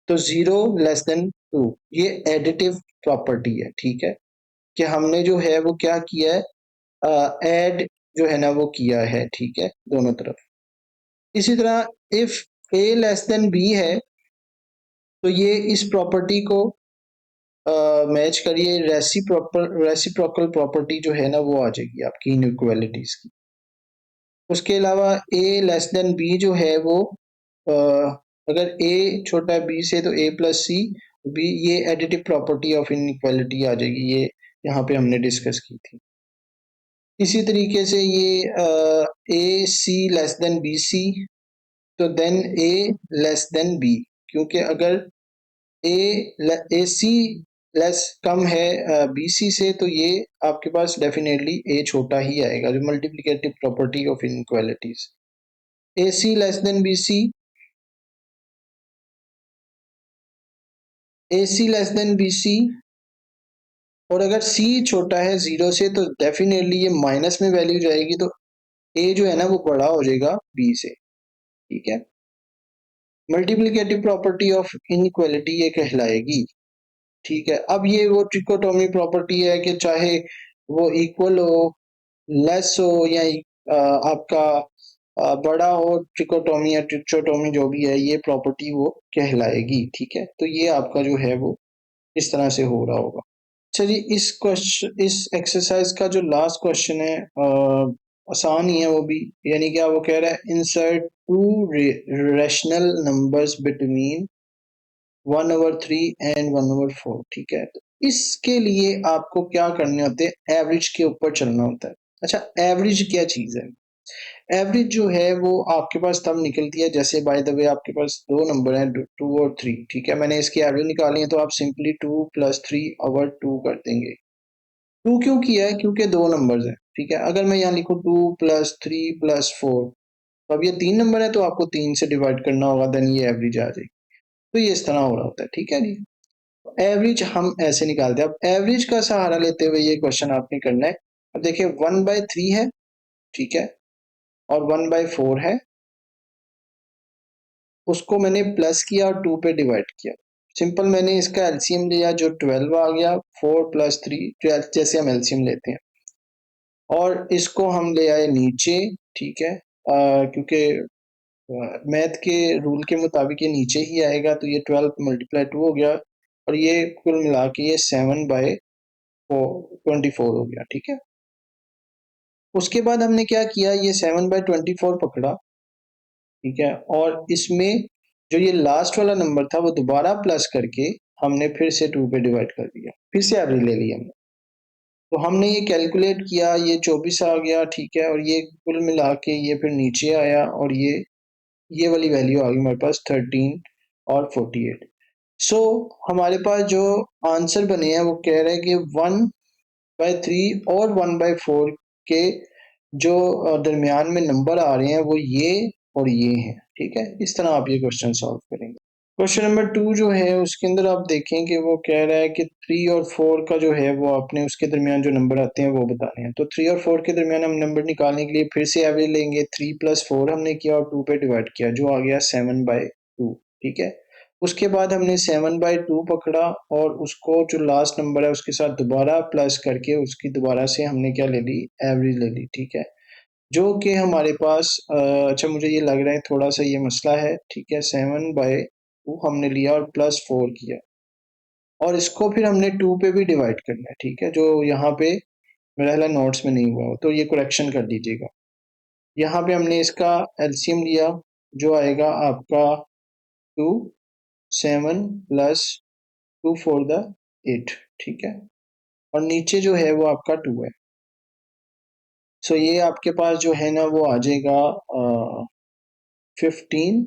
तो 0 लेस देन 2, ये एडिटिव प्रॉपर्टी है, ठीक है। कि हमने जो है वो क्या किया है, ऐड जो है ना वो किया है, ठीक है, दोनों तरफ। इसी तरह if A less than B है तो ये इस प्रॉपर्टी को मैच करिए, रेसिप्रोकल प्रॉपर्टी जो है ना वो आ जाएगी आपकी इनइक्वालिटीज की। उसके अलावा ए लेस देन बी जो है वो अगर ए छोटा है बी से तो ए प्लस सी बी, ये एडिटिव प्रॉपर्टी ऑफ इनइक्वालिटी आ जाएगी, ये यहाँ पे हमने डिस्कस की थी। इसी तरीके से ये ए सी लेस देन बी सी, तो देन ए लेस देन बी, क्योंकि अगर ए सी लेस कम है बी सी से तो ये आपके पास डेफिनेटली ए छोटा ही आएगा, जो multiplicative property of inequalities. A C less than B C, A C less than B C, और अगर सी छोटा है 0 से तो डेफिनेटली ये माइनस में वैल्यू जाएगी, तो ए जो है ना वो बड़ा हो जाएगा बी से, ठीक है। मल्टीप्लिकेटिव प्रॉपर्टी ऑफ इनइक्वालिटी ये कहलाएगी, ठीक है। अब ये वो ट्रिकोटोमी प्रॉपर्टी है कि चाहे वो इक्वल हो, लेस हो, या आपका बड़ा हो, ट्रिकोटोमी या ट्रिक्सोटोमी जो भी है, ये प्रॉपर्टी वो कहलाएगी, ठीक है। तो ये आपका जो है वो इस तरह से हो रहा होगा। चलिए इस एक्सरसाइज का जो लास्ट क्वेश्चन है आसान ही है वो भी, यानी क्या वो कह रहा है insert two rational numbers between 1/3 and 1/4, ठीक है। तो इसके लिए आपको क्या करने होते हैं, एवरेज के ऊपर चलना होता है। अच्छा, एवरेज क्या चीज है? एवरेज जो है वो आपके पास तब निकलती है जैसे, बाय द वे, आपके पास दो नंबर हैं 2 और 3, ठीक है। मैंने इसकी एवरेज निकाली है तो आप सिंपली 2 + 3/2 कर देंगे। 2 क्यों किया है? क्योंकि दो नंबर्स हैं, ठीक है। अगर मैं यहाँ लिखूँ 2 + 3 + 4, तो अब ये 3 नंबर है तो आपको 3 से डिवाइड करना होगा, देन ये एवरेज आ जाएगी। तो ये इस तरह हो रहा होता है, ठीक है जी। एवरेज हम ऐसे निकालते हैं। अब एवरेज का सहारा लेते हुए ये क्वेश्चन आपने करना है। अब देखिए 1/3 है, ठीक है, और 1/4 है, उसको मैंने प्लस किया और 2 पे डिवाइड किया। सिंपल मैंने इसका एलसीएम लिया जो 12 आ गया, 4 + 3 12, जैसे हम एलसीएम लेते हैं, और इसको हम ले आए नीचे, ठीक है। क्योंकि मैथ के रूल के मुताबिक ये नीचे ही आएगा, तो ये 12 × 2 हो गया, और ये कुल मिला के ये 7/24 हो गया, ठीक है। उसके बाद हमने क्या किया, ये 7/24 पकड़ा, ठीक है, और इसमें जो ये लास्ट वाला नंबर था वो दोबारा प्लस करके हमने फिर से 2 पे डिवाइड कर दिया, फिर से एवरेज ले लिया हमने। तो हमने ये कैलकुलेट किया, ये 24 आ गया, ठीक है, और ये कुल मिला के ये फिर नीचे आया, और ये वाली वैल्यू आ गई हमारे पास 13 और 48। सो हमारे पास जो आंसर बने हैं वो कह रहे हैं कि 1/3 और 1/4 के जो दरमियान में नंबर आ रहे हैं वो ये और ये हैं, ठीक है। इस तरह आप ये क्वेश्चन सॉल्व करेंगे। क्वेश्चन नंबर 2 जो है उसके अंदर आप देखें कि वो कह रहा है कि 3 और 4 का जो है वो आपने उसके दरमियान जो नंबर आते हैं वो बताने हैं। तो 3 और 4 के दरमियान हम नंबर निकालने के लिए फिर से एवरेज लेंगे, 3 + 4 हमने किया और 2 पे डिवाइड किया, जो आ गया 7/2, ठीक है। उसके बाद हमने 7/2 पकड़ा और उसको जो लास्ट नंबर है उसके साथ दोबारा प्लस करके उसकी दोबारा से हमने क्या ले ली, एवरेज ले ली, ठीक है। जो कि हमारे पास अच्छा मुझे ये लग रहा है थोड़ा सा ये मसला है, ठीक है। 7/2 हमने लिया और +4 किया और इसको फिर हमने 2 पे भी डिवाइड करना है, ठीक है। जो यहाँ पे मेरा ख्याल है नोट्स में नहीं हुआ हो तो ये करेक्शन कर दीजिएगा। यहाँ पे हमने इसका एलसीएम लिया जो आएगा आपका 2, 7 प्लस 2 4 द 8, ठीक है। और नीचे जो है वो आपका 2 है। सो ये आपके पास जो है ना वो आ जाएगा 15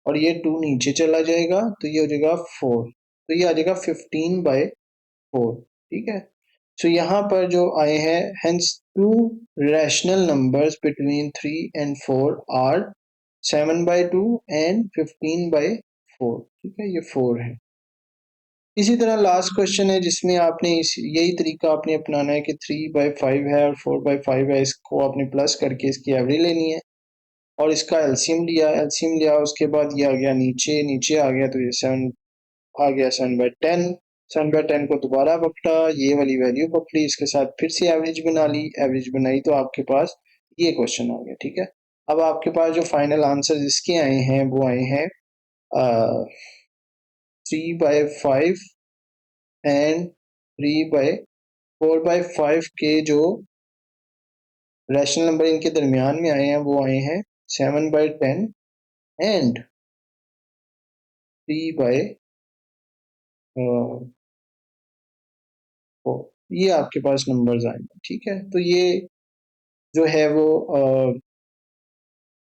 और ये 2 नीचे चला जाएगा तो ये हो जाएगा 4, तो ये आ जाएगा 15/4, ठीक है। सो यहाँ पर जो आए हैं hence two rational numbers between 3 and 4 are 7/2 and 15/4, ठीक है, ये 4 है। इसी तरह लास्ट क्वेश्चन है जिसमें आपने यही तरीका आपने अपनाना है कि 3/5 है और 4/5 है, इसको आपने प्लस करके इसकी एवरेज लेनी है और इसका एलसीएम लिया उसके बाद ये आ गया नीचे, नीचे आ गया तो ये 7 आ गया 7/10। 7/10 को दोबारा पकड़ा, ये वाली वैल्यू पकड़ी, इसके साथ फिर से एवरेज बना ली, एवरेज बनाई तो आपके पास ये क्वेश्चन आ गया, ठीक है। अब आपके पास जो फाइनल आंसर इसके आए हैं वो आए हैं 3/5 एंड 4/5 के जो रैशनल नंबर इनके दरमियान में आए हैं वो आए हैं 7/10 एंड 3/4। ये आपके पास नंबर्स आए हैं, ठीक है। तो ये जो है वो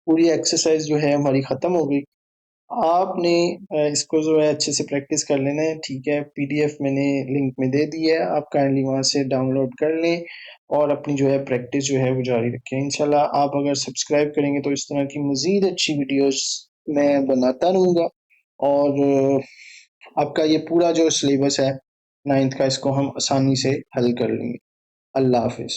पूरी एक्सरसाइज जो है हमारी ख़त्म हो गई। आपने इसको जो है अच्छे से प्रैक्टिस कर लेना है, ठीक है। पीडीएफ मैंने लिंक में दे दी है, आप काइंडली वहाँ से डाउनलोड कर लें और अपनी जो है प्रैक्टिस जो है वो जारी रखें। इंशाल्लाह आप अगर सब्सक्राइब करेंगे तो इस तरह की मज़ीद अच्छी वीडियोस मैं बनाता रहूँगा और आपका ये पूरा जो सिलेबस है 9th का इसको हम आसानी से हल कर लेंगे। अल्लाह हाफिज़।